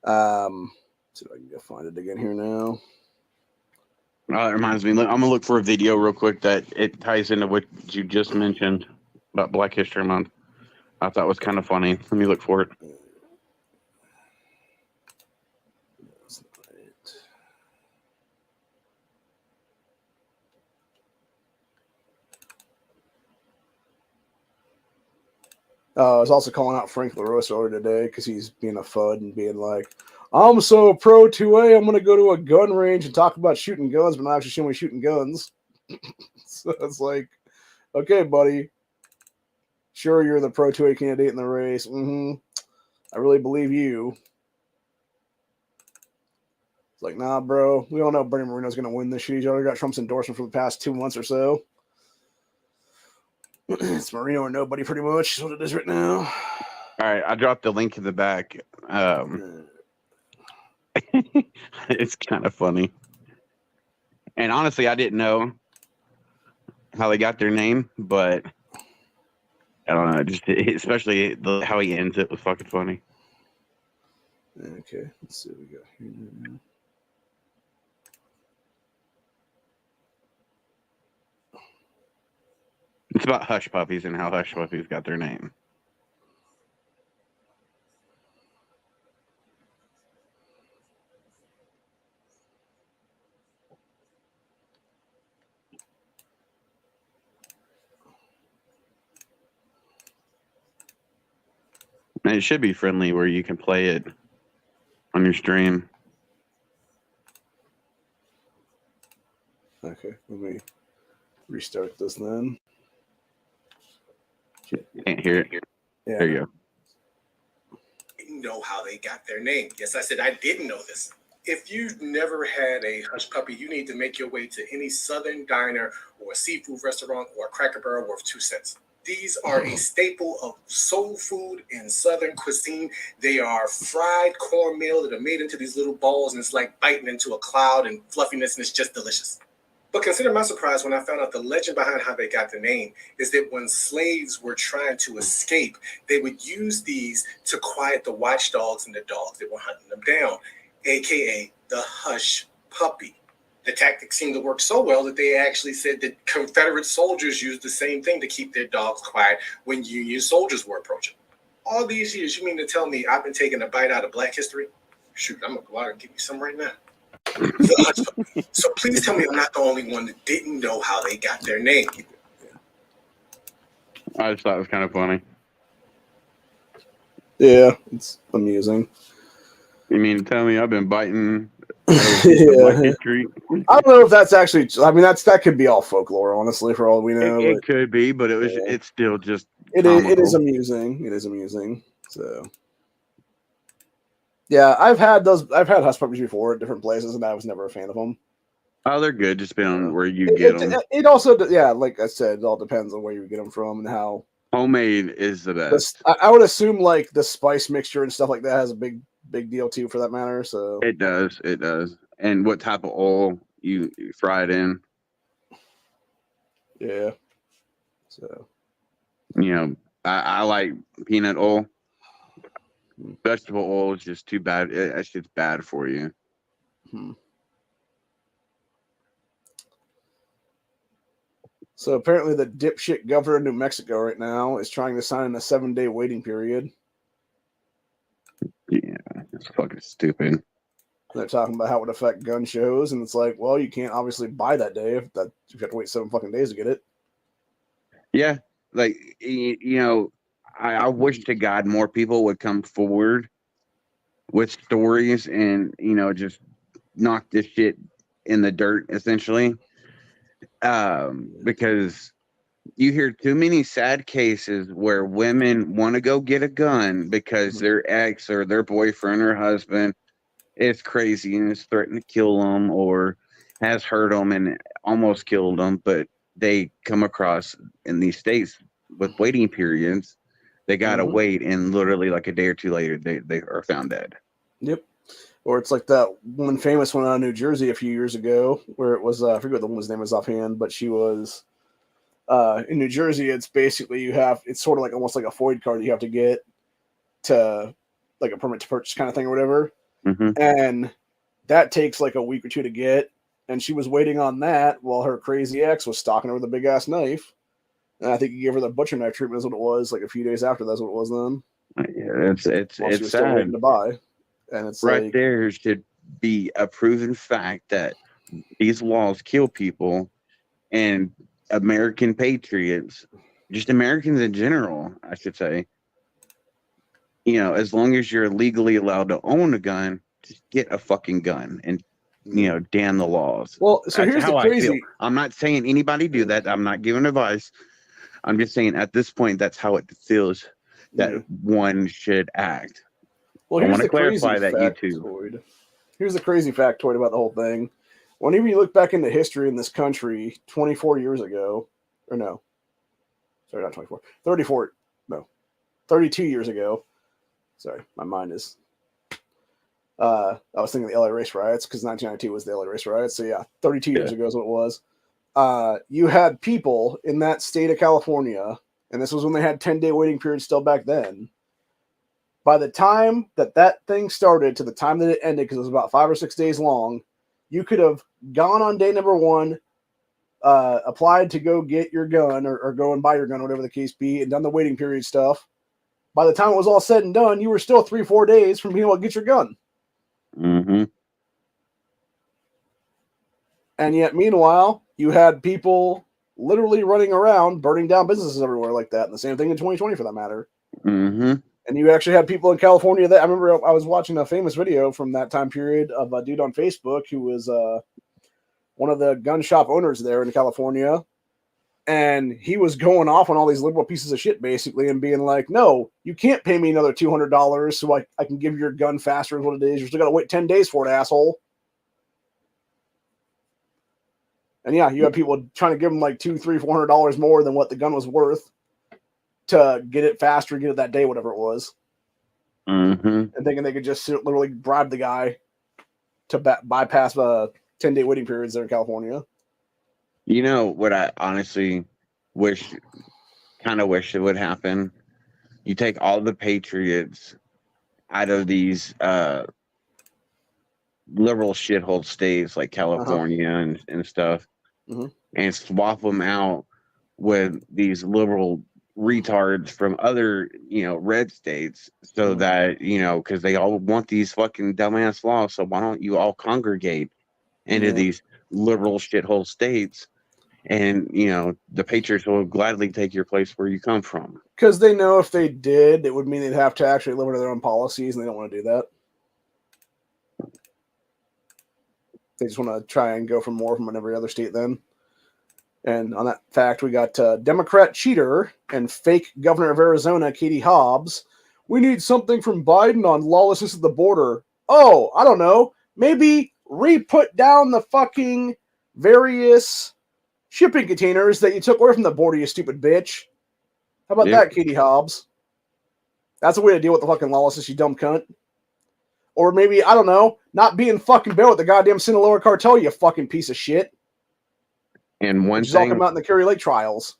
See if I can go find it again here now. It reminds me, I'm going to look for a video real quick that it ties into what you just mentioned about Black History Month. I thought was kind of funny. Let me look for it. That's not it. I was also calling out Frank LaRosa earlier today because he's being a FUD and being like, I'm so pro 2A, I'm going to go to a gun range and talk about shooting guns, but not actually showing me shooting guns. So it's like, okay, buddy. Sure, you're the pro 2A candidate in the race. I really believe you. It's like, nah, bro. We all know Bernie Moreno's going to win this shit. He's already got Trump's endorsement for the past 2 months or so. It's Moreno or nobody, pretty much. That's what it is right now. All right, I dropped the link in the back. It's kind of funny. And honestly, I didn't know how they got their name, but I don't know. Just especially how he ends it was fucking funny. Okay, let's see what we got here. It's about hush puppies and how hush puppies got their name. And it should be friendly where you can play it on your stream. Okay, let me restart this then. Can't hear it. Yeah. There you go. Didn't know how they got their name. Yes, I said I didn't know this. If you've never had a hush puppy, you need to make your way to any southern diner or a seafood restaurant or a Cracker Barrel worth 2 cents. These are a staple of soul food in southern cuisine. They are fried cornmeal that are made into these little balls, and it's like biting into a cloud and fluffiness, and it's just delicious. But consider my surprise when I found out the legend behind how they got the name is that when slaves were trying to escape, they would use these to quiet the watchdogs and the dogs that were hunting them down, aka the hush puppy. The tactic seemed to work so well that they actually said that Confederate soldiers used the same thing to keep their dogs quiet when Union soldiers were approaching. All these years, you mean to tell me I've been taking a bite out of Black history? Shoot, I'm going to go out and get me some right now. So please tell me I'm not the only one that didn't know how they got their name. I just thought it was kind of funny. Yeah, it's amusing. You mean to tell me I've been biting Yeah. history? I don't know if that's actually. I mean, that could be all folklore, honestly, for all we know. It could be, but it's still just. It is amusing. It is amusing. So. Yeah, I've had hush puppies before at different places, and I was never a fan of them. Oh, they're good, just depending on where you get them. It also, yeah, like I said, it all depends on where you get them from and how. Homemade is the best. I would assume like the spice mixture and stuff like that has a big deal too, for that matter. So it does, and what type of oil you fry it in? Yeah. So. You know, I like peanut oil. Vegetable oil is just too bad. That shit's bad for you. So apparently the dipshit governor of New Mexico right now is trying to sign a 7-day waiting period. Yeah, it's fucking stupid. They're talking about how it would affect gun shows, and it's like, well, you can't obviously buy that day if you have to wait 7 fucking days to get it. Yeah, like, you know, I wish to God more people would come forward with stories and, you know, just knock this shit in the dirt, essentially. Because you hear too many sad cases where women want to go get a gun because their ex or their boyfriend or husband is crazy and is threatened to kill them or has hurt them and almost killed them, but they come across in these states with waiting periods. They gotta wait, and literally like a day or two later, they are found dead. Yep. Or it's like that one famous one out of New Jersey a few years ago, where it was I forget what the woman's name was offhand, but she was in New Jersey. It's basically it's sort of like almost like a FOID card that you have to get to like a permit to purchase kind of thing or whatever, and that takes like a week or two to get. And she was waiting on that while her crazy ex was stalking her with a big ass knife. And I think he gave her the butcher knife treatment. Is what it was. Like a few days after, that's what it was then. Yeah, it's she was still waiting to buy. And it's right like, there should be a proven fact that these laws kill people, and American patriots, just Americans in general, I should say, as long as you're legally allowed to own a gun, just get a fucking gun and, damn the laws. Well, so That's here's the how I feel. crazy. I'm not saying anybody do that. I'm not giving advice. I'm just saying at this point, that's how it feels that one should act. Well, I here's want to the crazy clarify that, you too. factoid. Here's the crazy factoid about the whole thing. Whenever you look back into history in this country 24 years ago, or no, sorry, not 24, 34, no, 32 years ago. Sorry, my mind is. I was thinking the LA race riots because 1992 was the LA race riots. So yeah, 32 years ago is what it was. You had people in that state of California, and this was when they had 10-day waiting periods still back then. By the time that thing started to the time that it ended, because it was about 5 or 6 days long, you could have gone on day number 1, applied to go get your gun or go and buy your gun, whatever the case be, and done the waiting period stuff. By the time it was all said and done, you were still 3-4 days from being able to get your gun. Mm-hmm. And yet, meanwhile, you had people literally running around, burning down businesses everywhere like that. And the same thing in 2020, for that matter. Mm-hmm. And you actually had people in California that I remember I was watching a famous video from that time period of a dude on Facebook who was one of the gun shop owners there in California. And he was going off on all these liberal pieces of shit, basically, and being like, no, you can't pay me another $200 so I can give you your gun faster is what it is. You're still got to wait 10 days for it, asshole. And yeah, you have people trying to give them like $200, $300, $400 more than what the gun was worth to get it faster, get it that day, whatever it was. Mm-hmm. And thinking they could just literally bribe the guy to bypass 10-day waiting periods there in California. You know what I honestly kind of wish it would happen? You take all the patriots out of these liberal shithole states like California and stuff, and swap them out with these liberal retards from other, red states, so that, because they all want these fucking dumbass laws. So why don't you all congregate into these liberal shithole states? And, the Patriots will gladly take your place where you come from. Because they know if they did, it would mean they'd have to actually live under their own policies, and they don't want to do that. They just want to try and go for more from every other state then. And on that fact, we got Democrat cheater and fake governor of Arizona, Katie Hobbs. We need something from Biden on lawlessness at the border. Oh, I don't know. Maybe re-put down the fucking various shipping containers that you took away from the border, you stupid bitch. How about that, Katie Hobbs? That's a way to deal with the fucking lawlessness, you dumb cunt. Or maybe, I don't know, not being fucking bail with the goddamn Sinaloa cartel, you fucking piece of shit. And one which is all thing, come out in the Kerry Lake trials.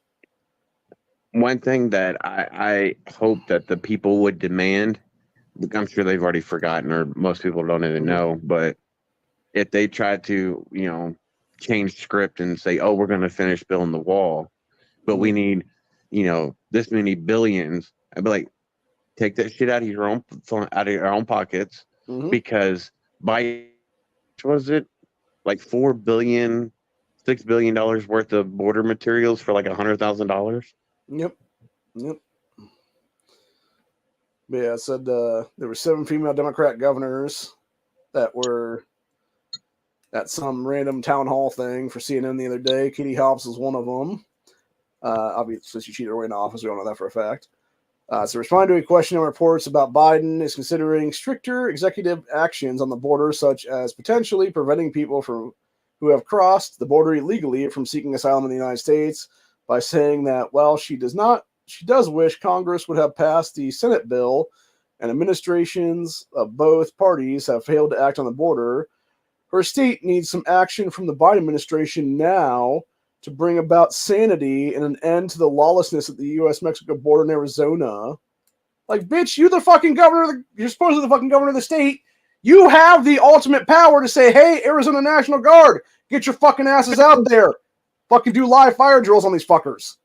One thing that I hope that the people would demand, I'm sure they've already forgotten, or most people don't even know, but if they try to, change script and say, oh, we're going to finish building the wall, but we need, this many billions, I'd be like, take that shit out of your own pockets, because by, was it like $4 billion, $6 billion worth of border materials for like $100,000? Yep. But yeah, it said there were 7 female Democrat governors that were at some random town hall thing for CNN the other day. Katie Hobbs was one of them. Obviously, she cheated her way into office. We all know that for a fact. So responding to a question on reports about Biden is considering stricter executive actions on the border, such as potentially preventing people who have crossed the border illegally from seeking asylum in the United States by saying that, well, she does wish Congress would have passed the Senate bill, and administrations of both parties have failed to act on the border. Her state needs some action from the Biden administration now to bring about sanity and an end to the lawlessness at the U.S.-Mexico border in Arizona. Like, bitch, you're the fucking governor. You're supposedly the fucking governor of the state. You have the ultimate power to say, hey, Arizona National Guard, get your fucking asses out there. Fucking do live fire drills on these fuckers.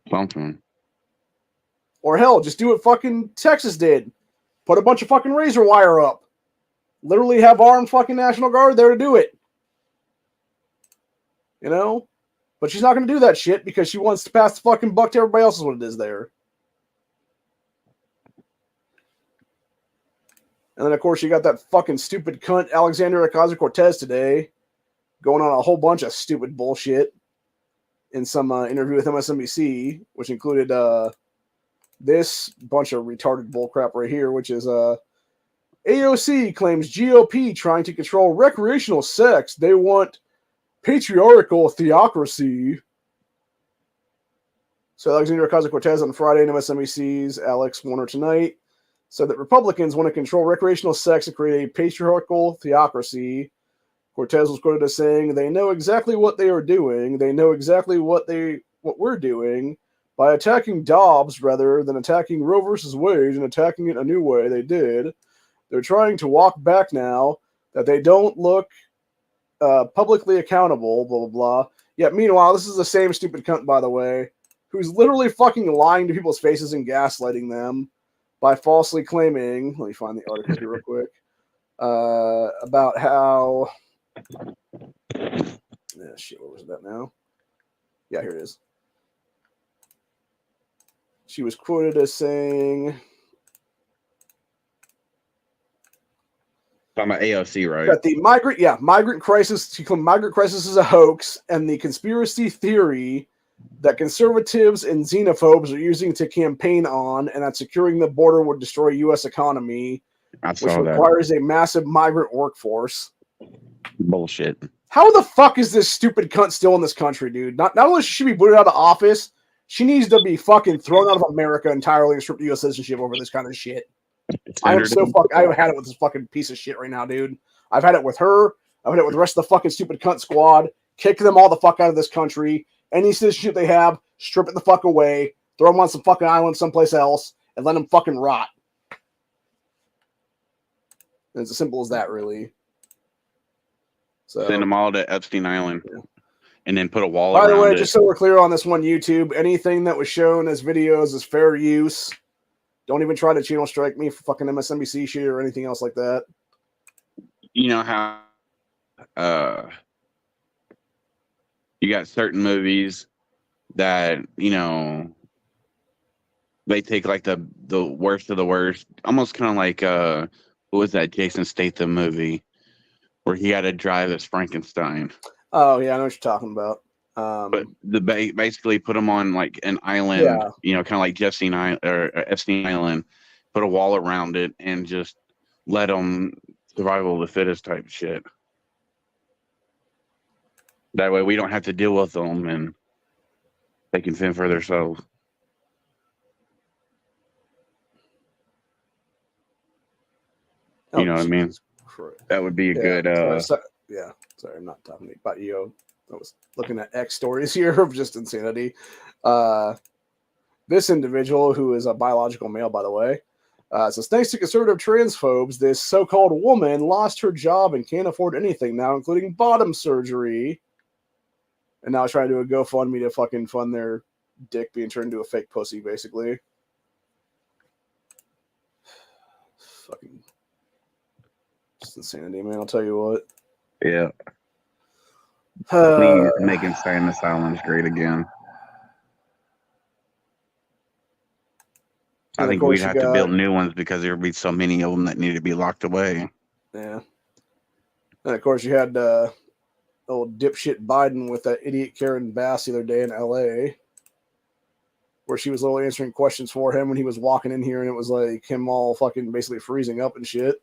Something. Or hell, just do what fucking Texas did. Put a bunch of fucking razor wire up. Literally have armed fucking National Guard there to do it. You know? But she's not going to do that shit because she wants to pass the fucking buck to everybody else is what it is there. And then, of course, you got that fucking stupid cunt Alexandria Ocasio-Cortez today going on a whole bunch of stupid bullshit in some interview with MSNBC, which included this bunch of retarded bullcrap right here, which is AOC claims GOP trying to control recreational sex. They want patriarchal theocracy. So Alexandria Ocasio-Cortez on Friday in MSNBC's Alex Warner Tonight said that Republicans want to control recreational sex and create a patriarchal theocracy. Cortez was quoted as saying, "They know exactly what they are doing. They know exactly what we're doing. By attacking Dobbs rather than attacking Roe versus Wade and attacking it a new way they did, they're trying to walk back now that they don't look publicly accountable, blah, blah, blah." Yet, meanwhile, this is the same stupid cunt, by the way, who's literally fucking lying to people's faces and gaslighting them by falsely claiming, let me find the article here real quick, about how, shit, what was that now? Yeah, here it is. She was quoted as saying, talking about AOC, right? that the migrant crisis, she claimed migrant crisis is a hoax, and the conspiracy theory that conservatives and xenophobes are using to campaign on, and that securing the border would destroy U.S. economy, which requires a massive migrant workforce. Bullshit. How the fuck is this stupid cunt still in this country, dude? Not only should she be booted out of office, she needs to be fucking thrown out of America entirely and stripped of U.S. citizenship over this kind of shit. I am so fucking. I've had it with this fucking piece of shit right now, dude. I've had it with her. I've had it with the rest of the fucking stupid cunt squad. Kick them all the fuck out of this country. Any citizenship they have, strip it the fuck away. Throw them on some fucking island someplace else and let them fucking rot. And it's as simple as that, really. So, send them all to Epstein Island, and then put a wall by around it. the way, just so we're clear on this one, YouTube, anything that was shown as videos is fair use. Don't even try to channel strike me for fucking MSNBC shit or anything else like that. You know how you got certain movies that, you know, they take like the worst of the worst, almost kind of like what was that Jason Statham movie where he had to drive as Frankenstein? Oh yeah, I know what you're talking about. But basically put them on like an island, you know, kind of like Epstein Island, put a wall around it, and just let them survival of the fittest type shit. That way we don't have to deal with them and they can fend for themselves. You know what I mean? That would be a good. Sorry, I'm not talking about you. I was looking at X stories here of just insanity. This individual, who is a biological male, by the way, says, thanks to conservative transphobes, this so-called woman lost her job and can't afford anything now, including bottom surgery. And now trying to do a GoFundMe to fucking fund their dick being turned into a fake pussy, basically. Fucking just insanity, man. I'll tell you what. Yeah. Please make insane asylums great again. I think we'd have to build new ones because there would be so many of them that need to be locked away. Yeah. And of course, you had old dipshit Biden with that idiot Karen Bass the other day in LA, where she was literally answering questions for him when he was walking in here, and it was like him all fucking basically freezing up and shit.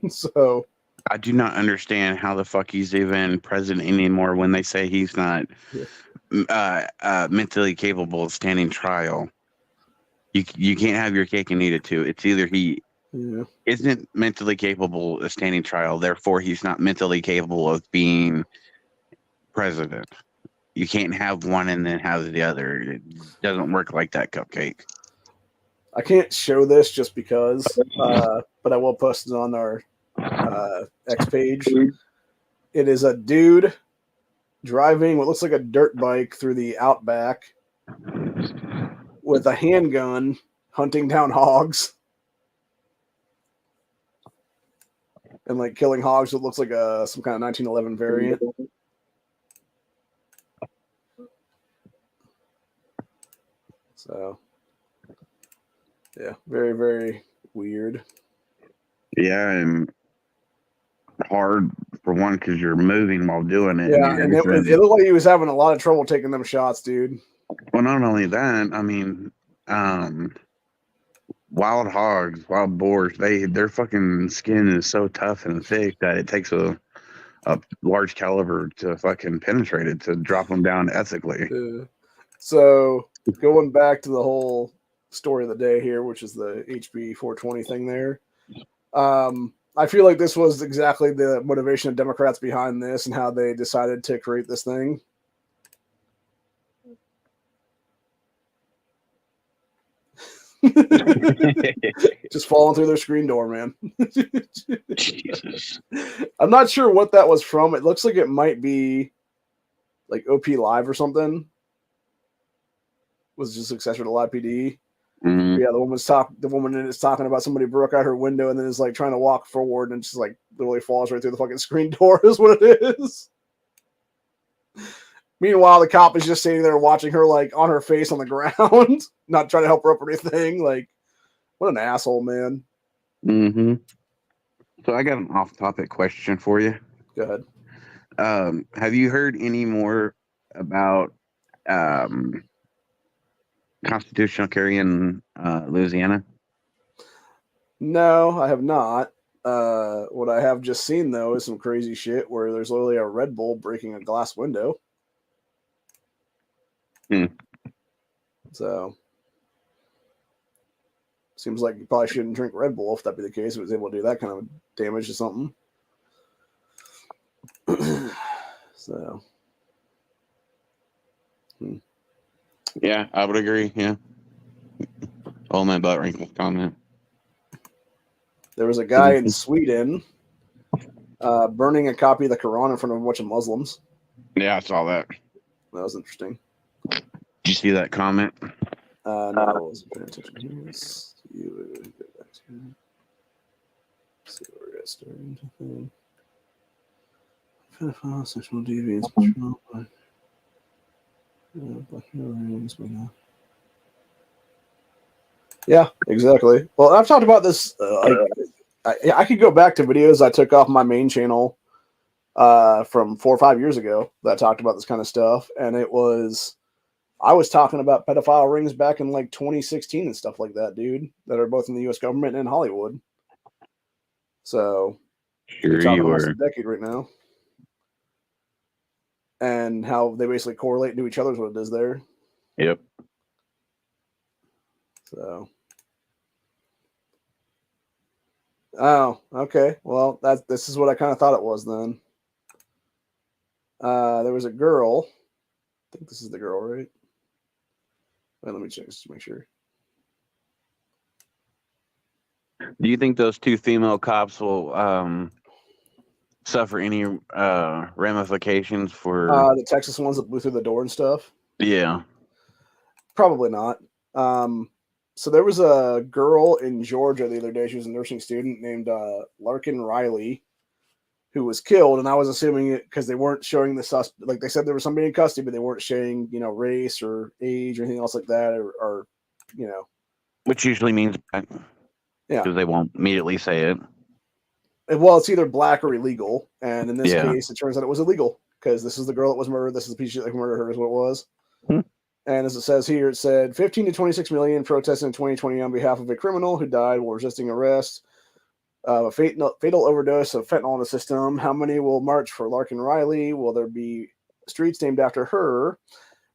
So I do not understand how the fuck he's even president anymore when they say he's not mentally capable of standing trial. You can't have your cake and eat it too. It's either he isn't mentally capable of standing trial, therefore he's not mentally capable of being president. You can't have one and then have the other. It doesn't work like that, Cupcake. I can't show this just because, but I will post it on our X page. It is a dude driving what looks like a dirt bike through the outback with a handgun hunting down hogs and like killing hogs. It looks like some kind of 1911 variant. So yeah, very, very weird. Yeah, and hard for one because you're moving while doing it. Yeah, and it looked like he was having a lot of trouble taking them shots, dude. Well, not only that, I mean, wild hogs, wild boars, their fucking skin is so tough and thick that it takes a large caliber to fucking penetrate it to drop them down ethically. So going back to the whole story of the day here, which is the HB420 thing there. I feel like this was exactly the motivation of Democrats behind this and how they decided to create this thing. Just falling through their screen door, man. Jesus. I'm not sure what that was from. It looks like it might be like OP Live or something. Was just successor to Live PD. Mm-hmm. Yeah, the woman is talking about somebody broke out her window and then is like trying to walk forward and just like literally falls right through the fucking screen door is what it is. Meanwhile, the cop is just sitting there watching her like on her face on the ground, not trying to help her up or anything. Like, what an asshole, man. Mm-hmm. So I got an off-topic question for you. Go ahead. Have you heard any more about constitutional carry in Louisiana? No, I have not. What I have just seen though is some crazy shit where there's literally a Red Bull breaking a glass window. So seems like you probably shouldn't drink Red Bull if that be the case. If it was able to do that kind of damage to something. So Yeah, I would agree. Yeah. Oh, my butt wrinkle comment. there was a guy in Sweden burning a copy of the Quran in front of a bunch of Muslims. Yeah, I saw that. That was interesting. Did you see that comment? No, I wasn't paying attention. Let's get back to it. See where we're starting to think. Pedophile, sexual deviance, patrol, yeah, exactly. Well, I've talked about this. I could go back to videos I took off my main channel from 4 or 5 years ago that talked about this kind of stuff, and I was talking about pedophile rings back in like 2016 and stuff like that, dude, that are both in the U.S. government and Hollywood. So Sure, talking you almost were. a decade right now. And how they basically correlate to each other is what it is there. Yep. So, oh, okay. Well, this is what I kind of thought it was then. There was a girl. I think this is the girl, right? Wait, let me check just to make sure. Do you think those two female cops will suffer any ramifications for? The Texas ones that blew through the door and stuff? Yeah. Probably not. So there was a girl in Georgia the other day. She was a nursing student named Larkin Riley, who was killed. And I was assuming it because they weren't showing the suspect. Like they said, there was somebody in custody, but they weren't showing, race or age or anything else like that, or Which usually means, yeah, because they won't immediately say it. Well, it's either black or illegal, and in this Yeah. case, it turns out it was illegal because this is the girl that was murdered. This is the piece of shit that murdered her, is what it was. And as it says here, it said 15 to 26 million protesting in 2020 on behalf of a criminal who died while resisting arrest. A fatal overdose of fentanyl in the system. How many will march for Larkin Riley? Will there be streets named after her?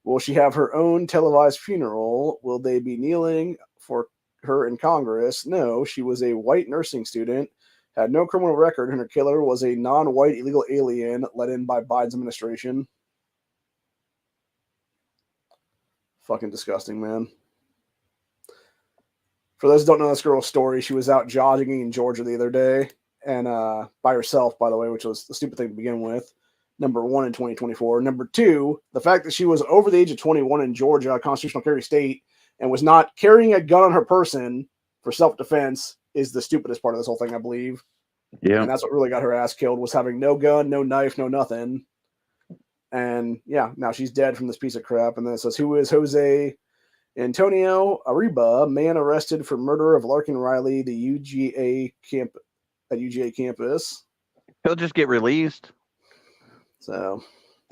Will she have her own televised funeral? Will they be kneeling for her in Congress? No, she was a white nursing student, had no criminal record, and her killer was a non-white illegal alien let in by Biden's administration. Fucking disgusting, man. For those who don't know this girl's story, she was out jogging in Georgia the other day, and by herself, by the way, which was the stupid thing to begin with. Number one in 2024. Number two, the fact that she was over the age of 21 in Georgia, a constitutional carry state, and was not carrying a gun on her person for self-defense is the stupidest part of this whole thing, I believe. Yeah. And that's what really got her ass killed, was having no gun, no knife, no nothing. And yeah, now she's dead from this piece of crap. And then it says, who is Jose Antonio Arriba, man arrested for murder of Larkin Riley, the UGA camp at UGA campus. He'll just get released. So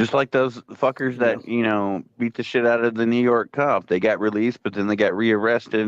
Just like those fuckers that, beat the shit out of the New York cop. They got released, but then they got rearrested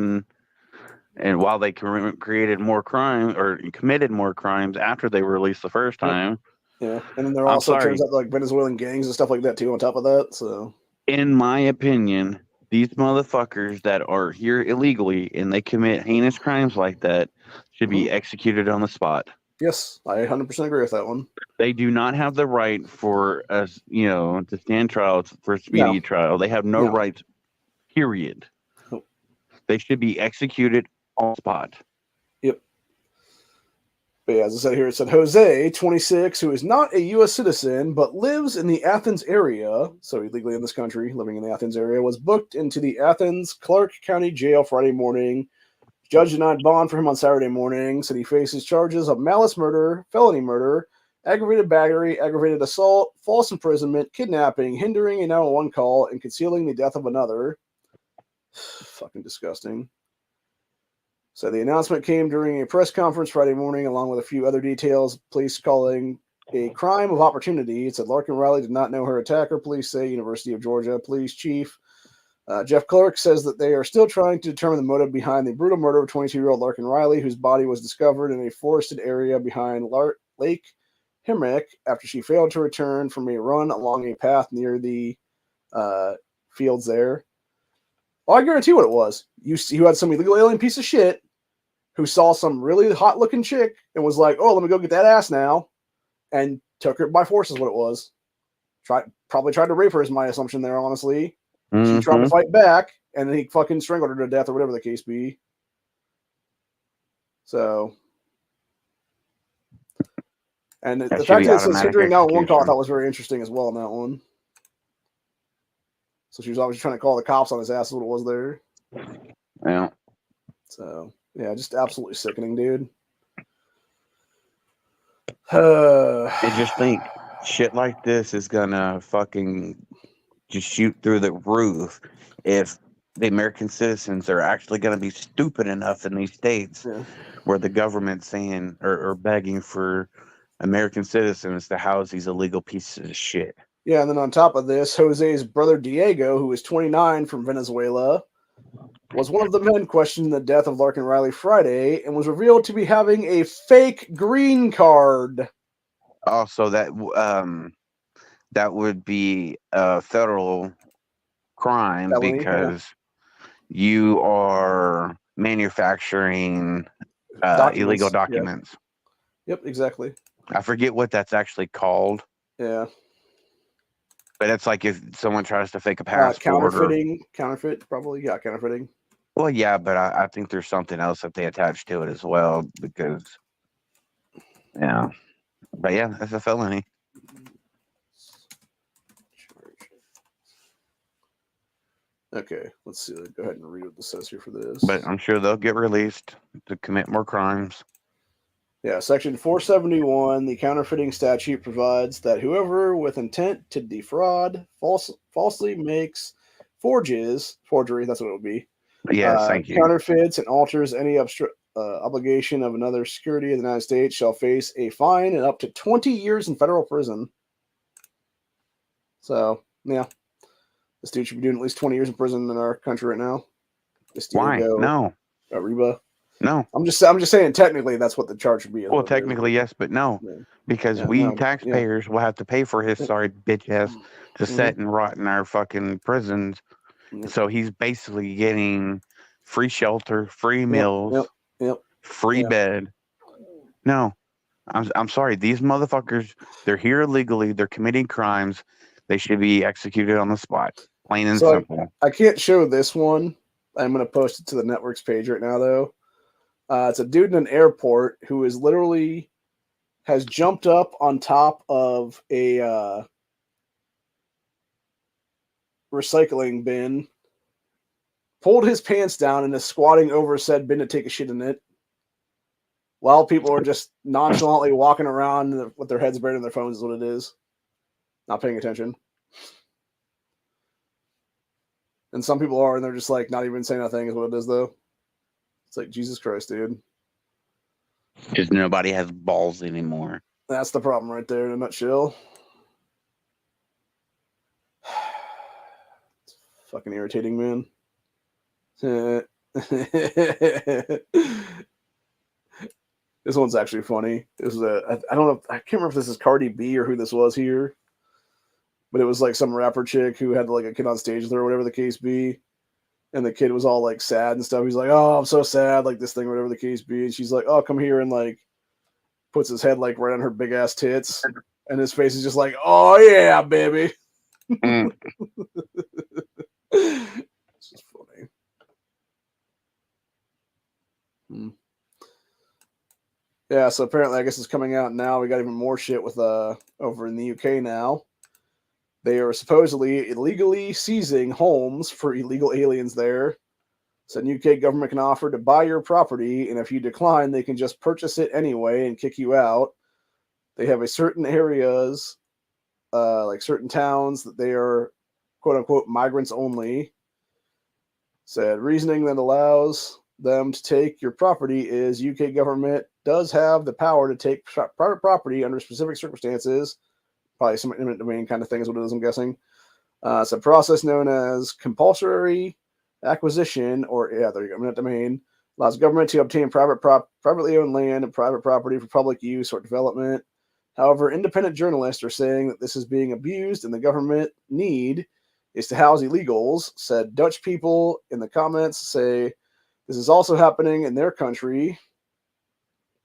and while they created more crime or committed more crimes after they were released the first time. Yeah, and then there also turns out like Venezuelan gangs and stuff like that too on top of that. So, in my opinion, these motherfuckers that are here illegally and they commit heinous crimes like that should be executed on the spot. Yes, I 100% agree with that one. They do not have the right for us, to stand trial for a speedy trial. They have no rights, period. Nope. They should be executed on the spot. Yep. But yeah, as I said here, it said Jose, 26, who is not a U.S. citizen but lives in the Athens area, so illegally in this country, living in the Athens area, was booked into the Athens Clark County Jail Friday morning. Judge denied bond for him on Saturday morning, said he faces charges of malice murder, felony murder, aggravated battery, aggravated assault, false imprisonment, kidnapping, hindering a 911 call, and concealing the death of another. Fucking disgusting. So the announcement came during a press conference Friday morning, along with a few other details. Police calling a crime of opportunity. It said Larkin Riley did not know her attacker. Police say University of Georgia Police Chief Jeff Clark says that they are still trying to determine the motive behind the brutal murder of 22-year-old Larkin Riley, whose body was discovered in a forested area behind Lake Hemrick after she failed to return from a run along a path near the fields there. Well, I guarantee what it was. You had some illegal alien piece of shit who saw some really hot-looking chick and was like, oh, let me go get that ass now, and took her by force is what it was. Probably tried to rape her is my assumption there, honestly. She tried to fight back, and then he fucking strangled her to death or whatever the case be. So, and the fact that it says hindering 911 call I thought was very interesting as well in that one. So she was obviously trying to call the cops on his ass is what it was there. Yeah. So, yeah, just absolutely sickening, dude. I just think shit like this is gonna fucking just shoot through the roof if the American citizens are actually going to be stupid enough in these states where the government's saying or begging for American citizens to house these illegal pieces of shit. Yeah, and then on top of this, Jose's brother Diego, who is 29 from Venezuela, was one of the men questioned the death of Larkin Riley Friday and was revealed to be having a fake green card. Also, that would be a federal crime because you are manufacturing illegal documents. Yeah. Yep, exactly. I forget what that's actually called. Yeah. But it's like if someone tries to fake a passport. Counterfeit, probably. Yeah, counterfeiting. Well, yeah, but I think there's something else that they attach to it as well because, yeah. But yeah, that's a felony. Okay, let's see. Go ahead and read what this says here for this. But I'm sure they'll get released to commit more crimes. Yeah, Section 471, the counterfeiting statute provides that whoever with intent to defraud falsely makes forgery, that's what it would be. Yes, thank you. Counterfeits and alters any obligation of another security of the United States shall face a fine and up to 20 years in federal prison. So, yeah. This dude should be doing at least 20 years in prison in our country right now. Why? No. Reba. No. I'm just saying technically that's what the charge would be. Well, technically yes, but no. Yeah. Because taxpayers will have to pay for his sorry bitch ass to sit and rot in our fucking prisons. So he's basically getting free shelter, free meals, free bed. No. I'm sorry. These motherfuckers, they're here illegally, they're committing crimes. They should be executed on the spot. Plain and simple. I can't show this one. I'm going to post it to the network's page right now, though. It's a dude in an airport who is literally has jumped up on top of a recycling bin, pulled his pants down, and is squatting over said bin to take a shit in it, while people are just nonchalantly walking around with their heads buried in their phones is what it is. Not paying attention. And some people are, and they're just like not even saying nothing is what it is, though. It's like, Jesus Christ, dude. Because nobody has balls anymore. That's the problem right there in a nutshell. It's fucking irritating, man. This one's actually funny. This is I don't know. I can't remember if this is Cardi B or who this was here, but it was like some rapper chick who had like a kid on stage with her, or whatever the case be. And the kid was all like sad and stuff. He's like, "Oh, I'm so sad," like this thing, whatever the case be. And she's like, "Oh, come here," and like puts his head like right on her big ass tits, and his face is just like, "Oh yeah, baby." Mm. It's just funny. Yeah, so apparently, I guess it's coming out now. We got even more shit with over in the UK now. They are supposedly illegally seizing homes for illegal aliens there. So the UK government can offer to buy your property, and if you decline, they can just purchase it anyway and kick you out. They have a certain areas, like certain towns, that they are quote unquote migrants only. Said reasoning that allows them to take your property is UK government does have the power to take private property under specific circumstances. Probably some eminent domain kind of thing is what it is, I'm guessing. It's a process known as compulsory acquisition, or yeah, there you go, eminent domain. Allows government to obtain privately owned land and private property for public use or development. However, independent journalists are saying that this is being abused and the government need is to house illegals. Said Dutch people in the comments say this is also happening in their country.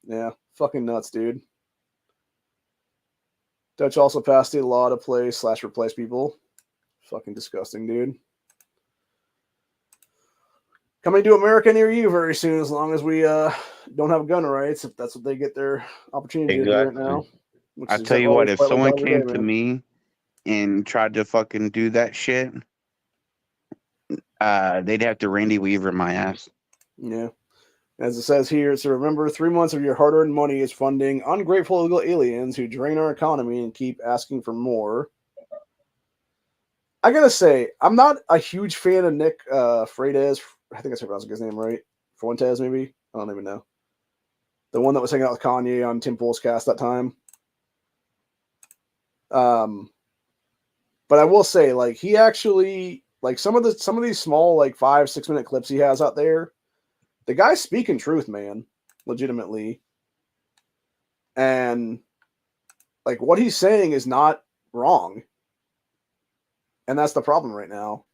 Yeah, fucking nuts, dude. Dutch also passed a law to place/replace people. Fucking disgusting, dude. Coming to America near you very soon, as long as we don't have gun rights, if that's what they get their opportunity to do right now. I tell you what, if someone came to me and tried to fucking do that shit, they'd have to Randy Weaver my ass. Yeah. As it says here, so remember, 3 months of your hard-earned money is funding ungrateful illegal aliens who drain our economy and keep asking for more. I gotta say, I'm not a huge fan of Nick Freitas. I think I pronounced his name right. Fuentes, maybe? I don't even know. The one that was hanging out with Kanye on Tim Pool's cast that time. But I will say, like, he actually, like, some of these small, like, 5-6 minute clips he has out there, the guy's speaking truth, man, legitimately. And, like, what he's saying is not wrong. And that's the problem right now,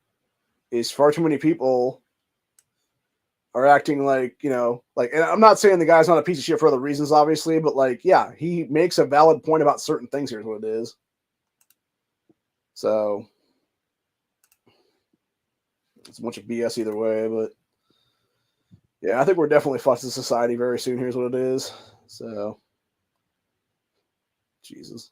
is far too many people are acting like, you know, like, and I'm not saying the guy's not a piece of shit for other reasons, obviously, but, like, yeah, he makes a valid point about certain things. Here's what it is. So, it's a bunch of BS either way, but yeah, I think we're definitely fucked as a society very soon. Here's what it is. So, Jesus.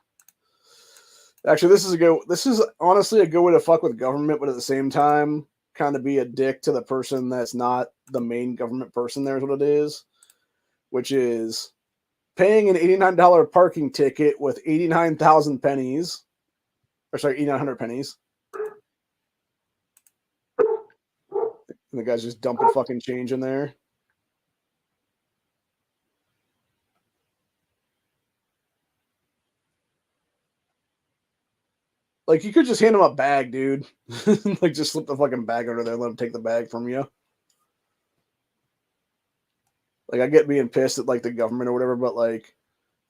Actually, this is honestly a good way to fuck with government, but at the same time, kind of be a dick to the person that's not the main government person. There's what it is, which is paying an $89 parking ticket with 89,000 pennies, or sorry, 8,900 pennies. And the guy's just dumping fucking change in there. Like, you could just hand him a bag, dude. Like, just slip the fucking bag under there and let him take the bag from you. Like, I get being pissed at, like, the government or whatever, but, like,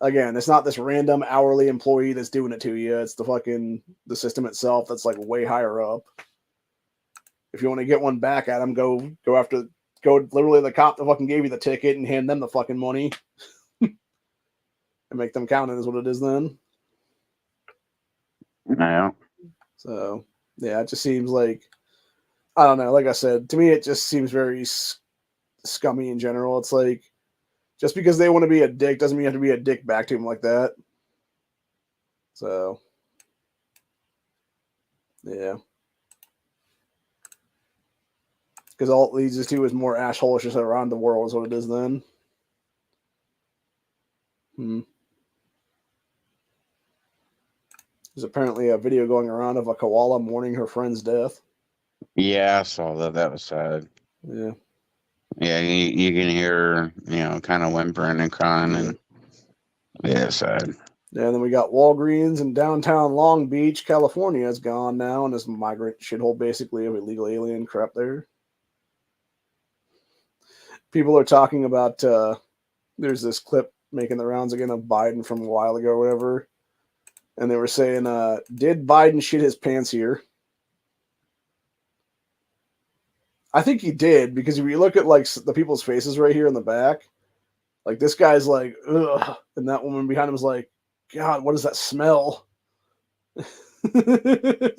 again, it's not this random hourly employee that's doing it to you. It's the system itself that's, like, way higher up. If you want to get one back at him, go literally the cop that fucking gave you the ticket and hand them the fucking money. And make them count it is what it is then. Yeah. So, yeah, it just seems like, I don't know, like I said, to me it just seems very scummy in general. It's like, just because they want to be a dick doesn't mean you have to be a dick back to him like that. So, yeah. Because all it leads us to is more assholishness around the world is what it is then. There's apparently a video going around of a koala mourning her friend's death. Yeah, I saw that. That was sad. Yeah. Yeah, you can hear her, kind of whimpering and crying, and yeah, sad. Yeah, and then we got Walgreens in downtown Long Beach, California is gone now, and this migrant shithole basically of illegal alien crap there. People are talking about there's this clip making the rounds again of Biden from a while ago or whatever, and they were saying, did Biden shit his pants here? I think he did, because if you look at like the people's faces right here in the back, like this guy's like, ugh, and that woman behind him is like, God, what is that smell?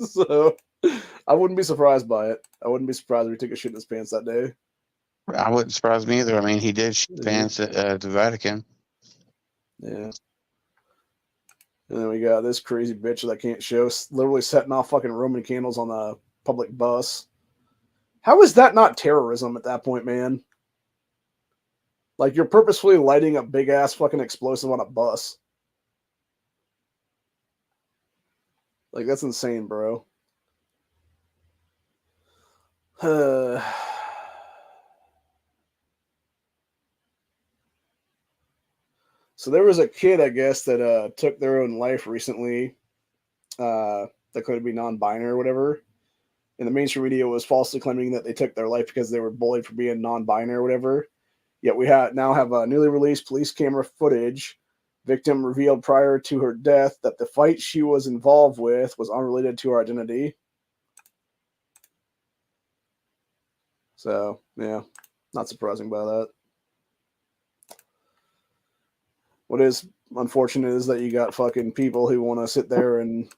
So I wouldn't be surprised by it. I wouldn't be surprised if he took a shit in his pants that day. I wouldn't surprise me either. I mean, he did shit pants at the Vatican. Yeah. And then we got this crazy bitch that can't show, literally setting off fucking Roman candles on the public bus. How is that not terrorism at that point, man? Like, you're purposefully lighting a big ass fucking explosive on a bus. Like, that's insane, bro. So there was a kid, I guess, that took their own life recently. That could be non-binary or whatever. And the mainstream media was falsely claiming that they took their life because they were bullied for being non-binary or whatever. Yet we now have a newly released police camera footage. Victim revealed prior to her death that the fight she was involved with was unrelated to her identity. So, yeah, not surprising by that. What is unfortunate is that you got fucking people who want to sit there and,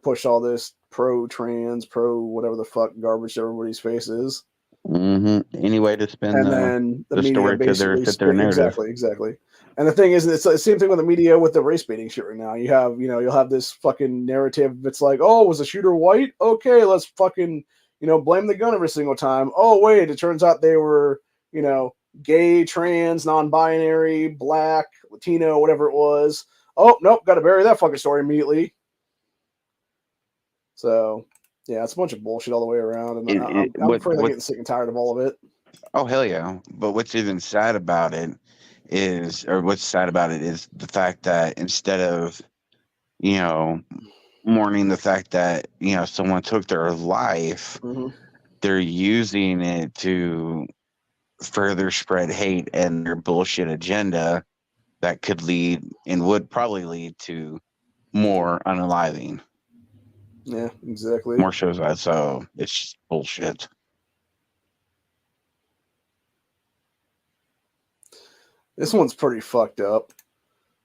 push all this pro-trans, pro-whatever the fuck garbage to everybody's face is. Mm-hmm. Any way to spin And then the media story basically fit their narrative. Exactly. And the thing is, it's the same thing with the media with the race baiting shit right now. You have, you'll have this fucking narrative. It's like, oh, was the shooter white? Okay, let's fucking, blame the gun every single time. Oh, wait, it turns out they were, gay, trans, non-binary, black, Latino, whatever it was. Oh, nope, got to bury that fucking story immediately. So, yeah, it's a bunch of bullshit all the way around. And I'm afraid I'm getting sick and tired of all of it. Oh, hell yeah. But what's even sad about it is the fact that instead of, mourning the fact that, someone took their life, they're using it to further spread hate and their bullshit agenda that could lead and would probably lead to more unaliving. Yeah, exactly. More shows that, so it's just bullshit. This one's pretty fucked up.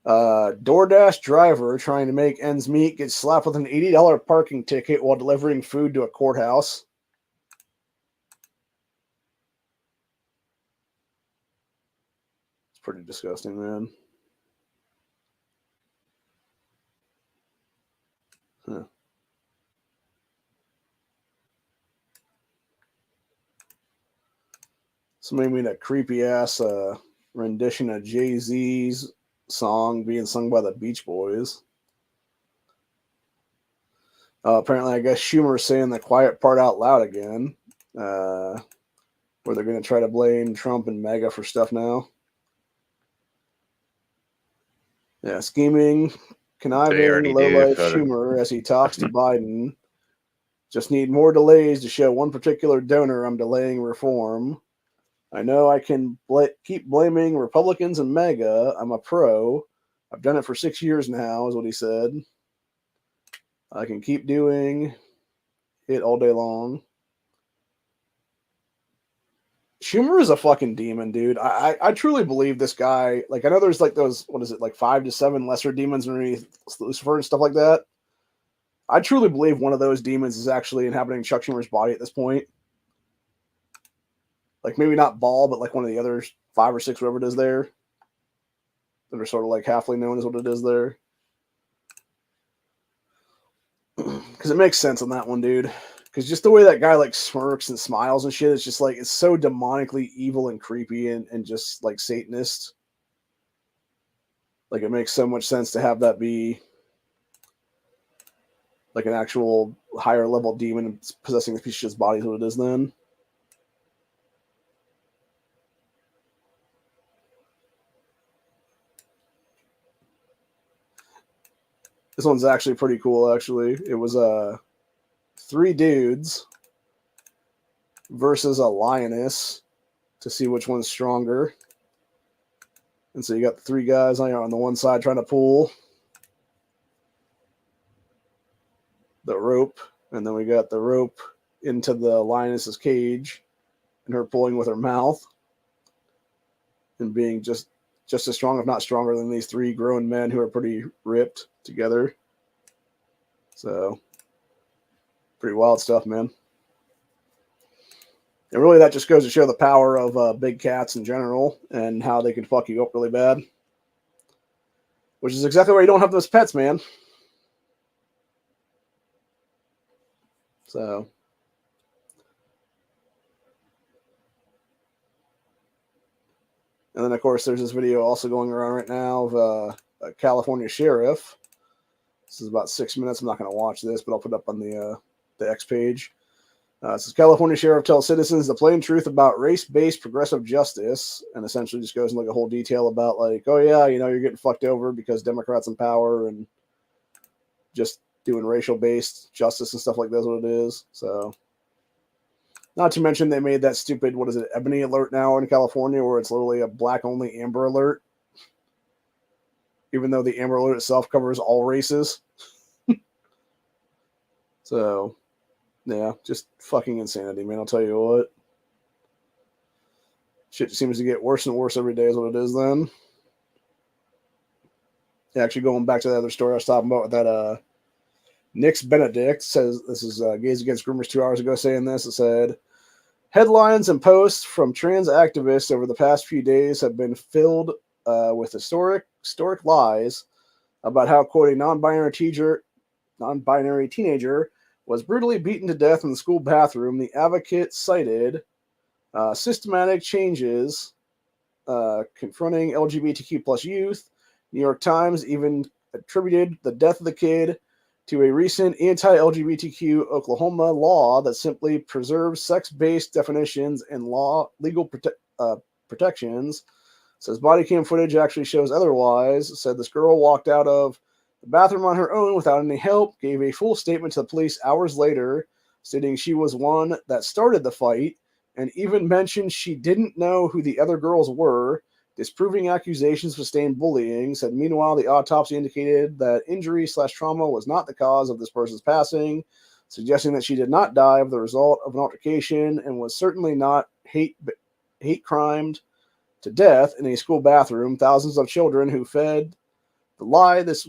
DoorDash driver trying to make ends meet gets slapped with an $80 parking ticket while delivering food to a courthouse. It's pretty disgusting, man. Huh. Somebody made a creepy ass rendition of Jay-Z's song being sung by the Beach Boys. Apparently, I guess Schumer's saying the quiet part out loud again, where they're going to try to blame Trump and MAGA for stuff now. Yeah, scheming, conniving, lowlife Schumer as he talks to Biden. Just need more delays to show one particular donor I'm delaying reform. I know I can keep blaming Republicans and MAGA. I'm a pro. I've done it for 6 years now, is what he said. I can keep doing it all day long. Schumer is a fucking demon, dude. I truly believe this guy. Like, I know there's like those, 5 to 7 lesser demons underneath Lucifer and stuff like that. I truly believe one of those demons is actually inhabiting Chuck Schumer's body at this point. Like, maybe not Ball, but like one of the others, 5 or 6, whatever it is there, that are sort of like halfly known as what it is there. Because it makes sense on that one, dude. Because just the way that guy like smirks and smiles and shit, it's just like, it's so demonically evil and creepy and just like Satanist. Like, it makes so much sense to have that be like an actual higher level demon possessing the piece of shit's body is what it is then. This one's actually pretty cool, actually. It was 3 dudes versus a lioness to see which one's stronger. And so you got the 3 guys on the one side trying to pull the rope, and then we got the rope into the lioness's cage, and her pulling with her mouth, and being just as strong, if not stronger, than these 3 grown men who are pretty ripped together. So, pretty wild stuff, man. And really, that just goes to show the power of big cats in general and how they can fuck you up really bad. Which is exactly why you don't have those pets, man. So, and then, of course, there's this video also going around right now of a California sheriff. This is about 6 minutes. I'm not going to watch this, but I'll put it up on the X page. It says, California sheriff tells citizens the plain truth about race-based progressive justice, and essentially just goes into like a whole detail about like, oh yeah, you know, you're getting fucked over because Democrats in power and just doing racial-based justice and stuff like that's what it is. So, not to mention they made that stupid, what is it, Ebony alert now in California, where it's literally a black-only Amber alert, even though the Amber alert itself covers all races. So, yeah, just fucking insanity, man. I'll tell you what. Shit seems to get worse and worse every day is what it is then. Yeah, actually, going back to the other story I was talking about with that Nix Benedict says, this is Gays Against Groomers 2 hours ago saying this. It said, headlines and posts from trans activists over the past few days have been filled with historic lies about how, quote, a non-binary teenager was brutally beaten to death in the school bathroom. The Advocate cited systematic changes confronting LGBTQ plus youth. New York Times even attributed the death of the kid to a recent anti-LGBTQ Oklahoma law that simply preserves sex-based definitions and legal protections. Says body cam footage actually shows otherwise. Said this girl walked out of the bathroom on her own without any help, gave a full statement to the police hours later, stating she was one that started the fight, and even mentioned she didn't know who the other girls were, disproving accusations of sustained bullying. Said meanwhile, the autopsy indicated that injury/trauma was not the cause of this person's passing, suggesting that she did not die of the result of an altercation and was certainly not hate crimed to death in a school bathroom. Thousands of children who were fed the lie this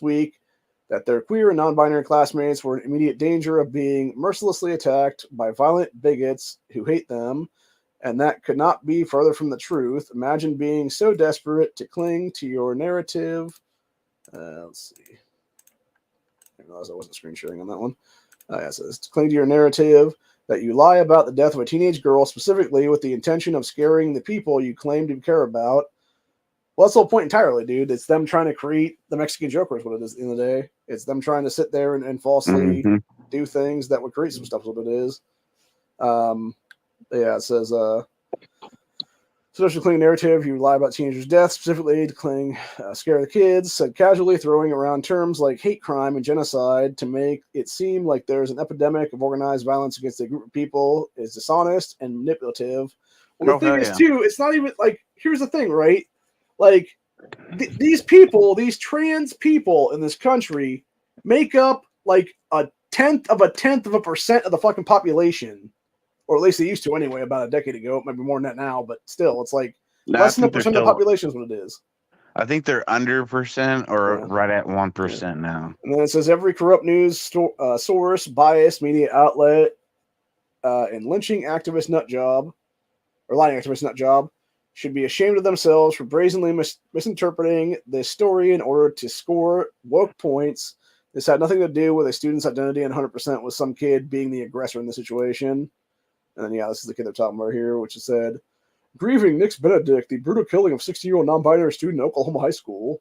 week that their queer and non-binary classmates were in immediate danger of being mercilessly attacked by violent bigots who hate them, and that could not be further from the truth. Imagine being so desperate to cling to your narrative. Let's see. I realized I wasn't screen sharing on that one. Yeah, it says to cling to your narrative that you lie about the death of a teenage girl specifically with the intention of scaring the people you claim to care about. Well, that's the whole point entirely, dude. It's them trying to create the Mexican Joker is what it is at the end of the day. It's them trying to sit there and falsely do things that would create some stuff is what it is. Yeah, it says, social clean narrative, you lie about teenagers' death, specifically to scare the kids, said casually throwing around terms like hate crime and genocide to make it seem like there's an epidemic of organized violence against a group of people is dishonest and manipulative. Well, the thing is, too, it's not even, like, here's the thing, right? Like, these people, these trans people in this country make up, like, 1/10 of a percent of the fucking population. Or at least they used to anyway, about a decade ago. It might be more than that now, but still, it's like less than 1% of the population is what it is. I think they're under percent or right at 1% now. And then it says every corrupt news source, biased media outlet, and lynching activist nut job, or lying activist nut job, should be ashamed of themselves for brazenly misinterpreting this story in order to score woke points. This had nothing to do with a student's identity, and 100% was some kid being the aggressor in the situation. And then, yeah, this is the kid they're talking about here, which is said, grieving Nix Benedict, the brutal killing of 60-year-old non-binary student in Oklahoma high school.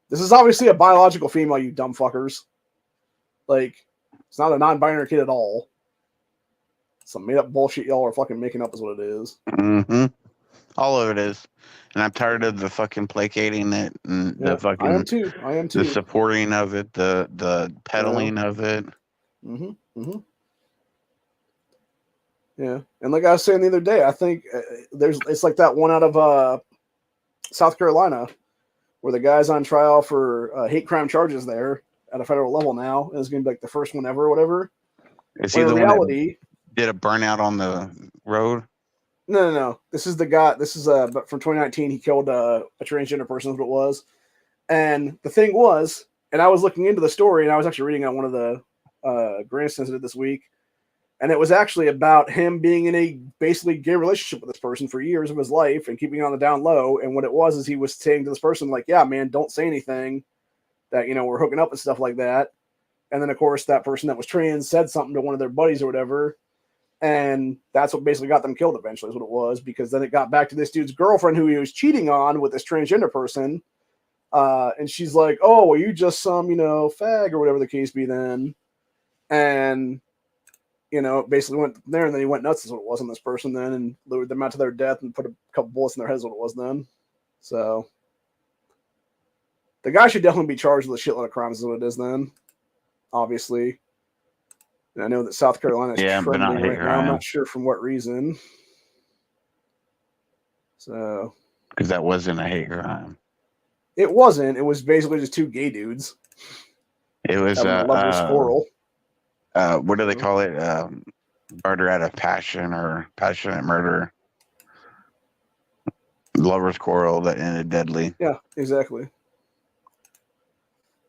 This is obviously a biological female, you dumb fuckers. Like, it's not a non-binary kid at all. Some made-up bullshit y'all are fucking making up is what it is. All of it is. And I'm tired of the fucking placating it and Yeah, the fucking I am too. I am the too. supporting of it, the peddling of it. Yeah, and like I was saying the other day, I think it's like that one out of South Carolina where the guy's on trial for hate crime charges there at a federal level now, and it's going to be like the first one ever or whatever. Is he the one that did a burnout on the road? No. This is the guy. This is but from 2019. He killed a transgender person. Is what it was. And the thing was, and I was looking into the story, and I was actually reading on one of the grandsons did this week, and it was actually about him being in a basically gay relationship with this person for years of his life and keeping it on the down low. And what it was is he was saying to this person, like, "Yeah, man, don't say anything that we're hooking up and stuff like that." And then of course that person that was trans said something to one of their buddies or whatever. And that's what basically got them killed eventually is what it was, because then it got back to this dude's girlfriend who he was cheating on with this transgender person. And she's like, "Oh, well, you just some, fag or whatever the case be then." And, it basically went there, and then he went nuts is what it was on this person then, and lured them out to their death and put a couple bullets in their heads is what it was then. So the guy should definitely be charged with a shitload of crimes is what it is then, obviously. And I know that South Carolina is trending right now. I'm not sure from what reason. So, because that wasn't a hate crime. It wasn't. It was basically just two gay dudes. It was a lover's quarrel. What do they call it? Murder out of passion or passionate murder. Lover's quarrel that ended deadly. Yeah, exactly.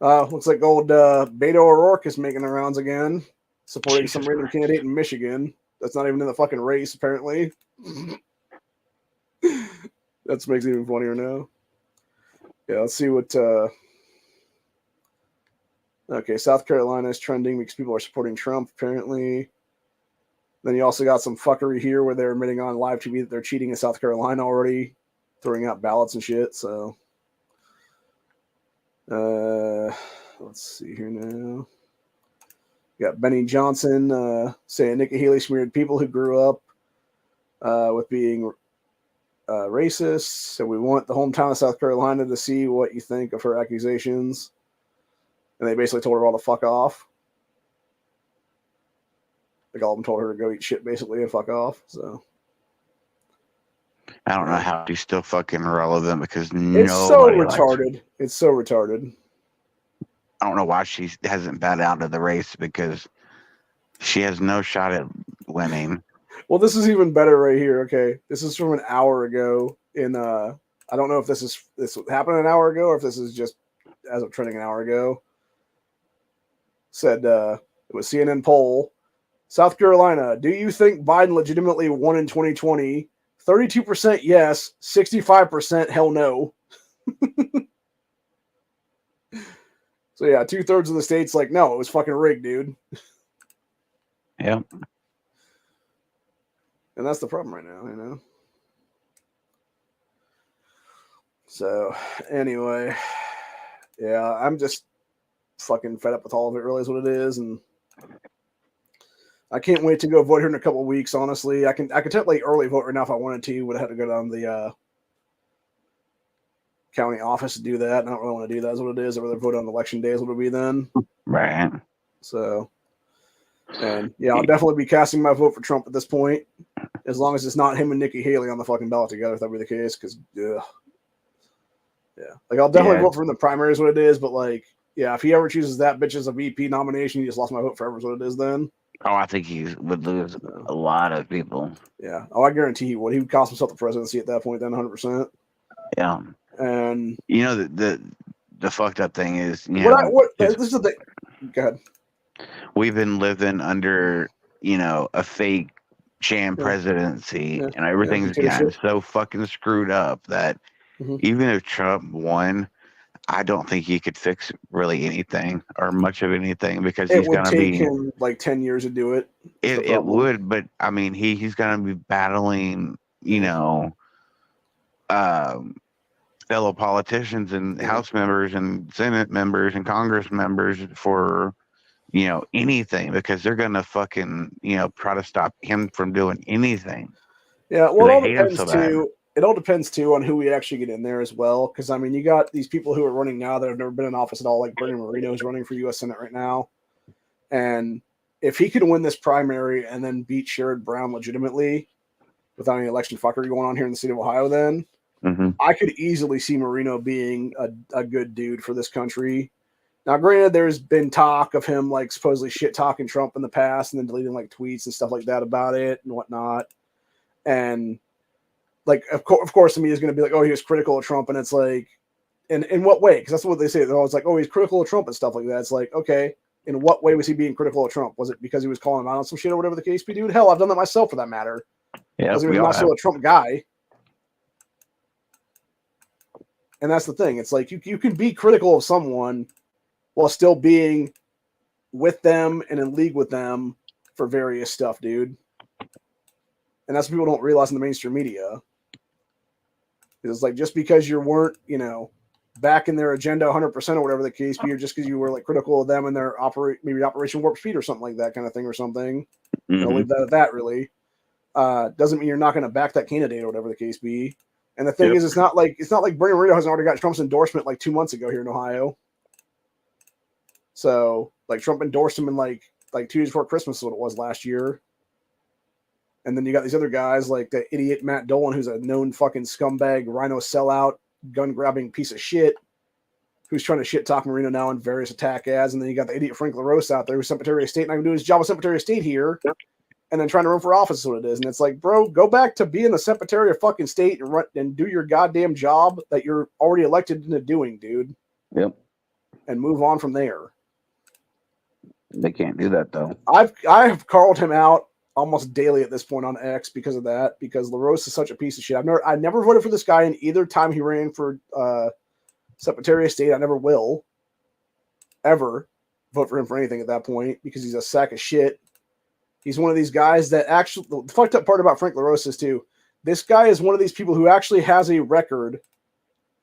Looks like old Beto O'Rourke is making the rounds again, supporting some random candidate in Michigan that's not even in the fucking race, apparently. That makes it even funnier now. Yeah, let's see what... Okay, South Carolina is trending because people are supporting Trump, apparently. Then you also got some fuckery here where they're admitting on live TV that they're cheating in South Carolina already, throwing out ballots and shit, so... let's see here now. We got Benny Johnson saying Nikki Haley smeared people who grew up with being racist. So we want the hometown of South Carolina to see what you think of her accusations. And they basically told her all to fuck off. Like all of them told her to go eat shit basically and fuck off. So I don't know how she's still fucking relevant because it's so retarded. It's so retarded. I don't know why she hasn't backed out of the race because she has no shot at winning. Well, this is even better right here. Okay, this is from an hour ago. I don't know if this happened an hour ago or if this is just as of trending an hour ago. Said it was CNN poll. South Carolina, do you think Biden legitimately won in 2020? 32% yes, 65% hell no. So yeah, 2/3 of the state's like, no, it was fucking rigged, dude. Yeah. And that's the problem right now, So anyway, yeah, I'm just fucking fed up with all of it, really is what it is, and I can't wait to go vote here in a couple of weeks, honestly. I could technically early vote right now if I wanted to, would have had to go down to the county office to do that. And I don't really want to do that. Is what it is. I'd rather vote on election day is what it would be then. Right. So, and yeah, I'll definitely be casting my vote for Trump at this point, as long as it's not him and Nikki Haley on the fucking ballot together, if that be the case. Because, yeah, like I'll definitely vote for him in the primaries, what it is. But like, yeah, if he ever chooses that bitch as a VP nomination, he just lost my vote forever, is what it is then. Oh, I think he would lose a lot of people. Yeah. Oh, I guarantee he would. He would cost himself the presidency at that point then, 100%. Yeah. And the fucked up thing is, this is the thing. Go ahead. We've been living under, a fake sham presidency, and everything's gotten so fucking screwed up that even if Trump won, I don't think he could fix really anything or much of anything because he's going to be. It would take him like 10 years to do it. It would, but I mean, he's going to be battling, fellow politicians and House members and Senate members and Congress members for, anything because they're going to fucking, try to stop him from doing anything. Yeah, well, it all depends too. it all depends too on who we actually get in there as well. Because I mean, you got these people who are running now that have never been in office at all, like Bernie Moreno is running for U.S. Senate right now, and if he could win this primary and then beat Sherrod Brown legitimately without any election fuckery going on here in the state of Ohio, then I could easily see Moreno being a good dude for this country. Now, granted, there's been talk of him like supposedly shit talking Trump in the past and then deleting like tweets and stuff like that about it and whatnot. And like, of course, the media is going to be like, oh, he was critical of Trump. And it's like, in what way? Because that's what they say. They're always like, oh, he's critical of Trump and stuff like that. It's like, okay, in what way was he being critical of Trump? Was it because he was calling him out on some shit or whatever the case be, dude? Hell, I've done that myself for that matter. Yeah, because he was not still a Trump guy. And that's the thing. It's like you can be critical of someone while still being with them and in league with them for various stuff, dude. And that's what people don't realize in the mainstream media. It's like just because you weren't, back in their agenda 100% or whatever the case be, or just because you were like critical of them and their maybe Operation Warp Speed or something like that kind of thing or something. I'll leave that at that, really. Doesn't mean you're not going to back that candidate or whatever the case be. And the thing is, it's not like Bernie Moreno hasn't already got Trump's endorsement like 2 months ago here in Ohio. So like Trump endorsed him in like 2 days before Christmas is what it was last year. And then you got these other guys like the idiot Matt Dolan, who's a known fucking scumbag, rhino sellout, gun grabbing piece of shit, who's trying to shit talk Moreno now in various attack ads. And then you got the idiot Frank LaRosa out there who's Secretary of State, not even doing his job as Secretary of State here. And then trying to run for office is what it is. And it's like, bro, go back to being the Secretary of fucking State and run and do your goddamn job that you're already elected into doing, dude. Yep. And move on from there. They can't do that though. I've called him out almost daily at this point on X because of that, because LaRosa is such a piece of shit. I never voted for this guy in either time he ran for Secretary of State. I never will ever vote for him for anything at that point because he's a sack of shit. He's one of these guys that actually, the fucked up part about Frank LaRosa is too, this guy is one of these people who actually has a record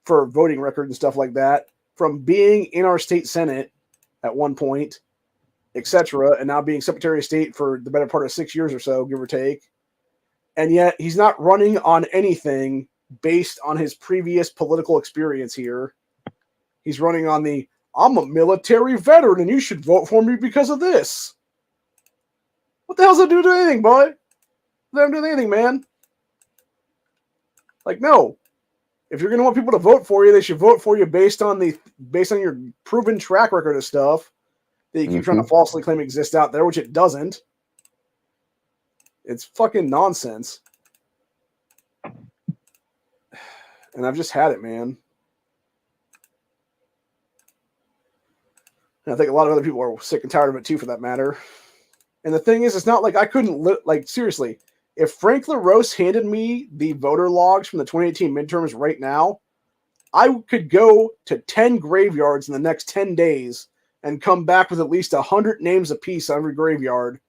for voting record and stuff like that from being in our state Senate at one point, etc., and now being Secretary of State for the better part of 6 years or so, give or take. And yet he's not running on anything based on his previous political experience here. He's running on the, I'm a military veteran and you should vote for me because of this. What the hell's that do to anything, boy? That doesn't do anything, man. Like, no. If you're gonna want people to vote for you, they should vote for you based on your proven track record of stuff that you keep trying to falsely claim exists out there, which it doesn't. It's fucking nonsense. And I've just had it, man. And I think a lot of other people are sick and tired of it too, for that matter. And the thing is, it's not like I couldn't seriously, if Frank LaRosa handed me the voter logs from the 2018 midterms right now, I could go to 10 graveyards in the next 10 days and come back with at least 100 names apiece on every graveyard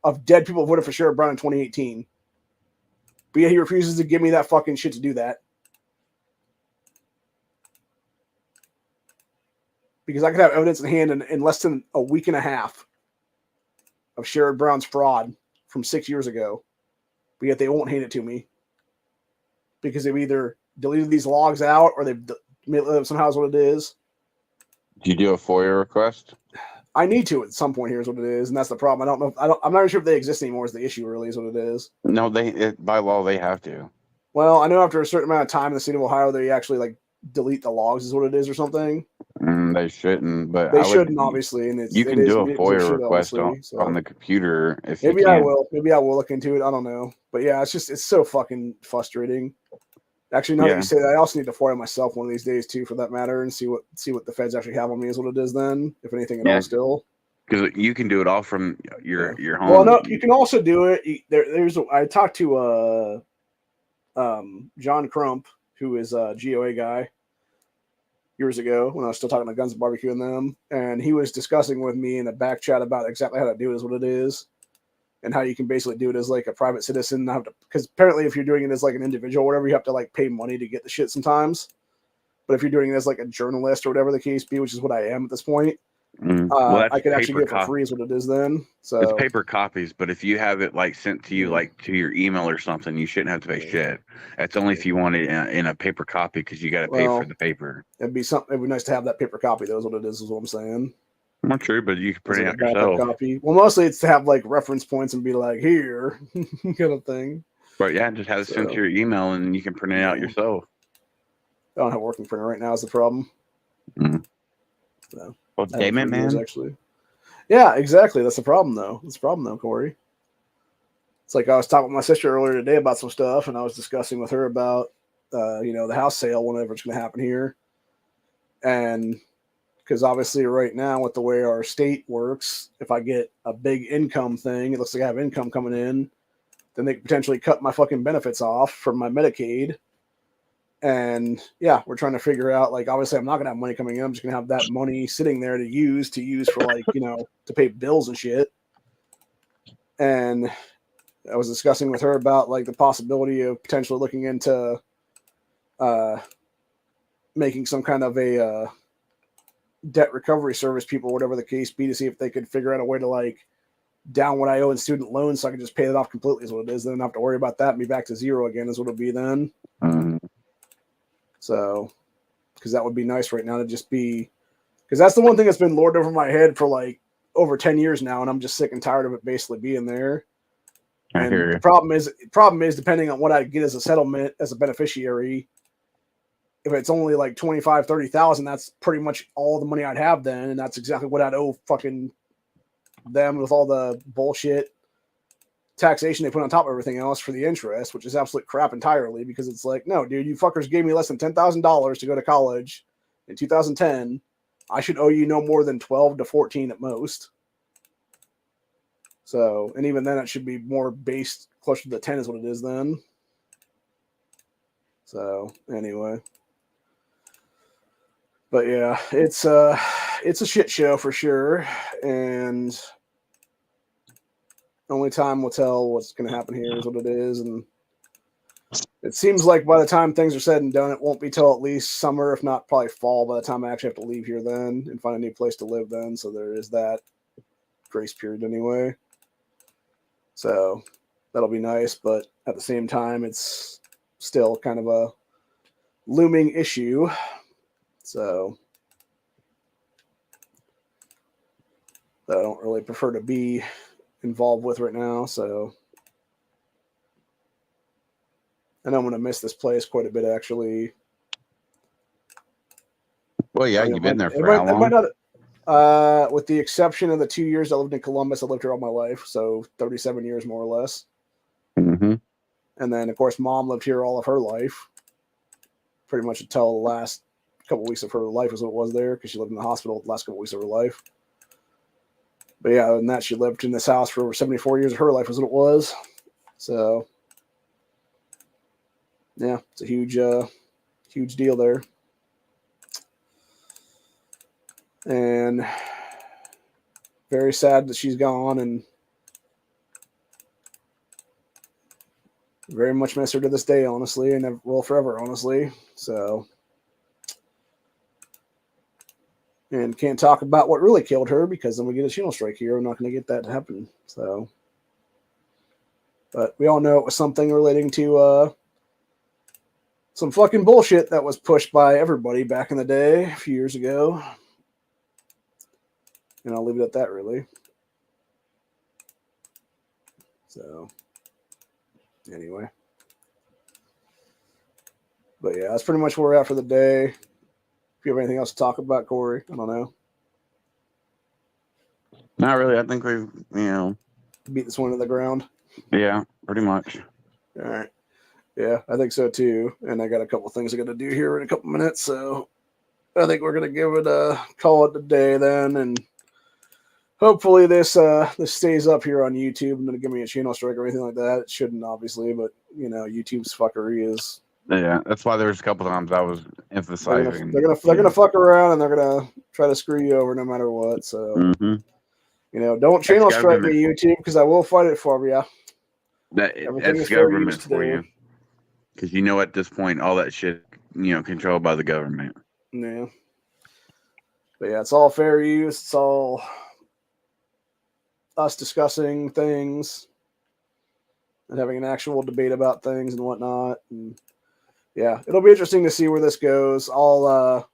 of dead people who voted for Sherrod Brown in 2018. But yet he refuses to give me that fucking shit to do that. Because I could have evidence in hand in less than a week and a half of Sherrod Brown's fraud from 6 years ago. But yet they won't hand it to me. Because they've either deleted these logs out or they've made it somehow is what it is. Did you do a FOIA request? I need to at some point. Here's what it is, and that's the problem. I'm not sure if they exist anymore. Is the issue really is what it is? No, by law they have to. Well, I know after a certain amount of time in the state of Ohio, they actually like delete the logs, is what it is, or something. They shouldn't, but they shouldn't, obviously. And you can do a FOIA request on the computer if maybe you can. I will. Maybe I will look into it. I don't know, but yeah, it's so fucking frustrating. Actually, now that you say that, I also need to FOIA myself one of these days too, for that matter, and see what the feds actually have on me is what it is then, if anything at all still. Because you can do it all from your home. Well, no, you can also do it. I talked to John Crump, who is a GOA guy, years ago when I was still talking to Guns and Barbecue and them, and he was discussing with me in a back chat about exactly how to do it, is what it is. And how you can basically do it as like a private citizen, because apparently if you're doing it as like an individual or whatever, you have to like pay money to get the shit sometimes. But if you're doing it as like a journalist or whatever the case be, which is what I am at this point, Well, that's I could actually paper get it for free is what it is then. It's So paper copies, but if you have it like sent to you, Yeah. like to your email or something, you shouldn't have to pay Yeah. shit. That's only if you want it in a paper copy because you got to pay for Well, the paper. it'd be nice to have that paper copy. That was what it is what I'm saying. Not true, but you can It's print it like out a backup yourself. copy. Well, mostly it's to have like reference points and be like here kind of thing. But yeah, just have it sent to So, your email and you can print it out Yeah. yourself. I don't have a working printer right now. Is the problem? Mm. So, Well, I had it damn for it, years, man. actually. Yeah, exactly. That's the problem, though. That's the problem, though, Corey. It's like I was talking with my sister earlier today about some stuff, and I was discussing with her about, the house sale whenever it's going to happen here, and because obviously right now with the way our state works, if I get a big income thing, it looks like I have income coming in, then they could potentially cut my fucking benefits off from my Medicaid. And yeah, we're trying to figure out, like, obviously I'm not gonna have money coming in. I'm just gonna have that money sitting there to use for like, to pay bills and shit. And I was discussing with her about like the possibility of potentially looking into making some kind of a debt recovery service, people, whatever the case be, to see if they could figure out a way to like down what I owe in student loans so I can just pay it off completely is what it is. Then I don't have to worry about that and be back to zero again is what it'll be then. So, because that would be nice right now to just be, because that's the one thing that's been lorded over my head for like over 10 years now, and I'm just sick and tired of it basically being there. And the problem is depending on what I get as a settlement as a beneficiary, if it's only like 25, 30,000, that's pretty much all the money I'd have then, and that's exactly what I'd owe fucking them with all the bullshit taxation they put on top of everything else for the interest, which is absolute crap entirely, because it's like, no, dude, you fuckers gave me less than $10,000 to go to college in 2010. I should owe you no more than 12 to 14 at most. So, and even then it should be more based closer to the 10 is what it is then. So, anyway. But yeah, it's a shit show for sure, and only time will tell what's going to happen here is what it is. And it seems like by the time things are said and done, it won't be till at least summer, if not probably fall, by the time I actually have to leave here then and find a new place to live then. So there is that grace period anyway. So that'll be nice. But at the same time, it's still kind of a looming issue. So that I don't really prefer to be involved with right now. So I know I'm going to miss this place quite a bit, actually. Well, yeah, you've been there for how long? With the exception of the 2 years I lived in Columbus, I lived here all my life, so 37 years more or less. Mm-hmm. And then, of course, Mom lived here all of her life, pretty much until the last couple weeks of her life was what it was there, because she lived in the hospital the last couple weeks of her life. But yeah, other than that, she lived in this house for over 74 years of her life was what it was. So yeah, it's a huge deal there. And very sad that she's gone, and very much miss her to this day, honestly, and never will forever, honestly. So, and can't talk about what really killed her because then we get a channel strike here. I'm not going to get that to happen. So, but we all know it was something relating to some fucking bullshit that was pushed by everybody back in the day, a few years ago. And I'll leave it at that, really. So, anyway. But yeah, that's pretty much where we're at for the day. If you have anything else to talk about, Corey, I don't know. Not really. I think we've, beat this one to the ground. Yeah, pretty much. All right. Yeah, I think so too. And I got a couple things I got to do here in a couple minutes. So I think we're going to give it a call it a day then. And hopefully this stays up here on YouTube and going to give me a channel strike or anything like that. It shouldn't, obviously, but YouTube's fuckery is. Yeah, that's why there's a couple times I was emphasizing. They're gonna fuck around and they're gonna try to screw you over no matter what. So don't channel strike me, YouTube, because I will fight it for you. That's government for you. Because at this point, all that shit, controlled by the government. Yeah. But yeah, it's all fair use. It's all us discussing things and having an actual debate about things and whatnot. And yeah, it'll be interesting to see where this goes. I'll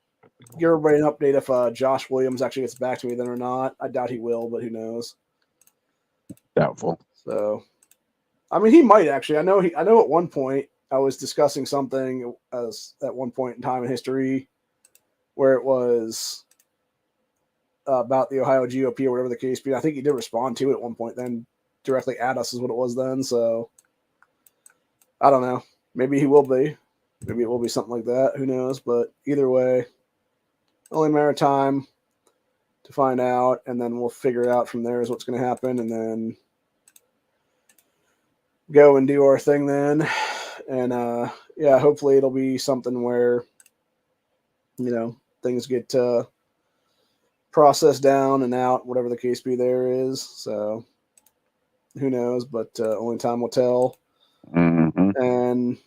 give everybody an update if Josh Williams actually gets back to me then or not. I doubt he will, but who knows? Doubtful. So, I mean, he might actually. I know at one point I was discussing something at one point in time in history where it was about the Ohio GOP or whatever the case be. I think he did respond to it at one point, then directly at us is what it was then. So, I don't know. Maybe he will be. Maybe it will be something like that. Who knows? But either way, only a matter of time to find out, and then we'll figure out from there is what's going to happen, and then go and do our thing then. And yeah, hopefully it'll be something where, you know, things get processed down and out, whatever the case be there is. So who knows, but only time will tell. Mm-hmm. And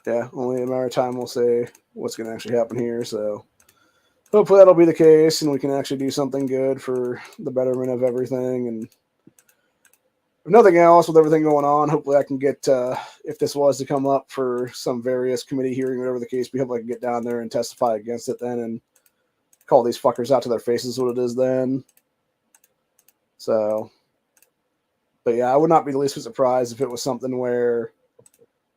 yeah, only a matter of time will say what's going to actually happen here. So hopefully that'll be the case, and we can actually do something good for the betterment of everything. And if nothing else, with everything going on, hopefully I can get, if this was to come up for some various committee hearing, whatever the case be, hopefully I can get down there and testify against it then and call these fuckers out to their faces what it is then. So, but yeah, I would not be the least bit surprised if it was something where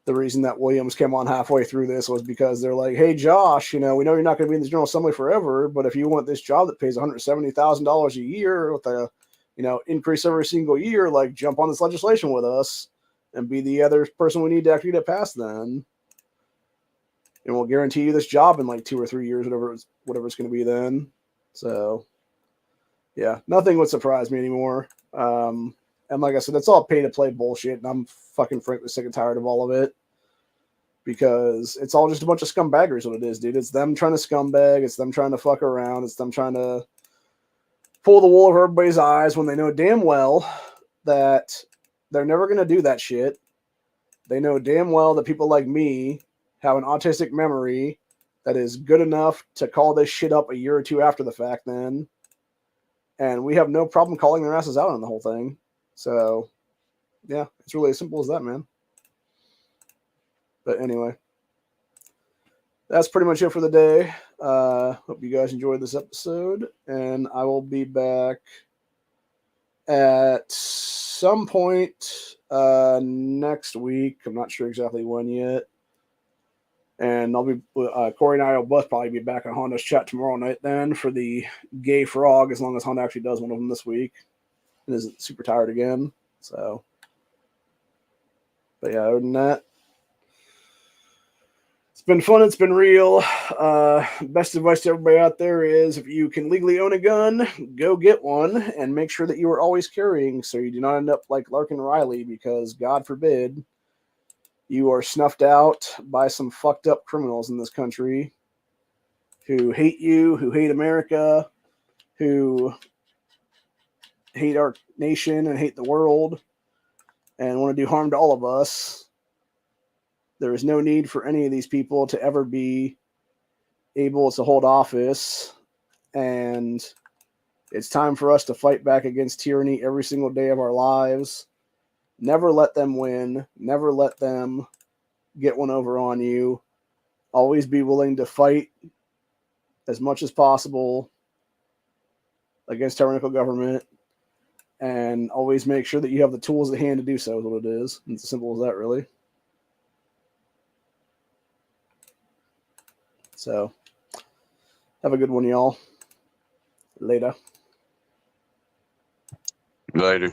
the reason that Williams came on halfway through this was because they're like, hey, Josh, you know, we know you're not going to be in the General Assembly forever, but if you want this job that pays $170,000 a year with a, you know, increase every single year, like jump on this legislation with us and be the other person we need to actually get passed then. And we'll guarantee you this job in like 2 or 3 years, whatever it's going to be then. So, yeah, nothing would surprise me anymore. And like I said, it's all pay-to-play bullshit, and I'm fucking frankly sick and tired of all of it because it's all just a bunch of scumbaggers what it is, dude. It's them trying to scumbag. It's them trying to fuck around. It's them trying to pull the wool over everybody's eyes when they know damn well that they're never going to do that shit. They know damn well that people like me have an autistic memory that is good enough to call this shit up a year or two after the fact then. And we have no problem calling their asses out on the whole thing. So, yeah, it's really as simple as that, man. But anyway, that's pretty much it for the day. Hope you guys enjoyed this episode, and I will be back at some point next week. I'm not sure exactly when yet. And I'll be Corey and I will both probably be back on Honda's chat tomorrow night then for the gay frog, as long as Honda actually does one of them this week and isn't super tired again. So, but yeah, other than that, it's been fun. It's been real. Best advice to everybody out there is if you can legally own a gun, go get one and make sure that you are always carrying so you do not end up like Larkin Riley, because God forbid you are snuffed out by some fucked up criminals in this country who hate you, who hate America, who hate our nation and hate the world and want to do harm to all of us. There is no need for any of these people to ever be able to hold office, and it's time for us to fight back against tyranny every single day of our lives. Never let them win. Never let them get one over on you. Always be willing to fight as much as possible against tyrannical government, and always make sure that you have the tools at hand to do so is what it is. It's as simple as that, really. So, have a good one, y'all. Later. Later.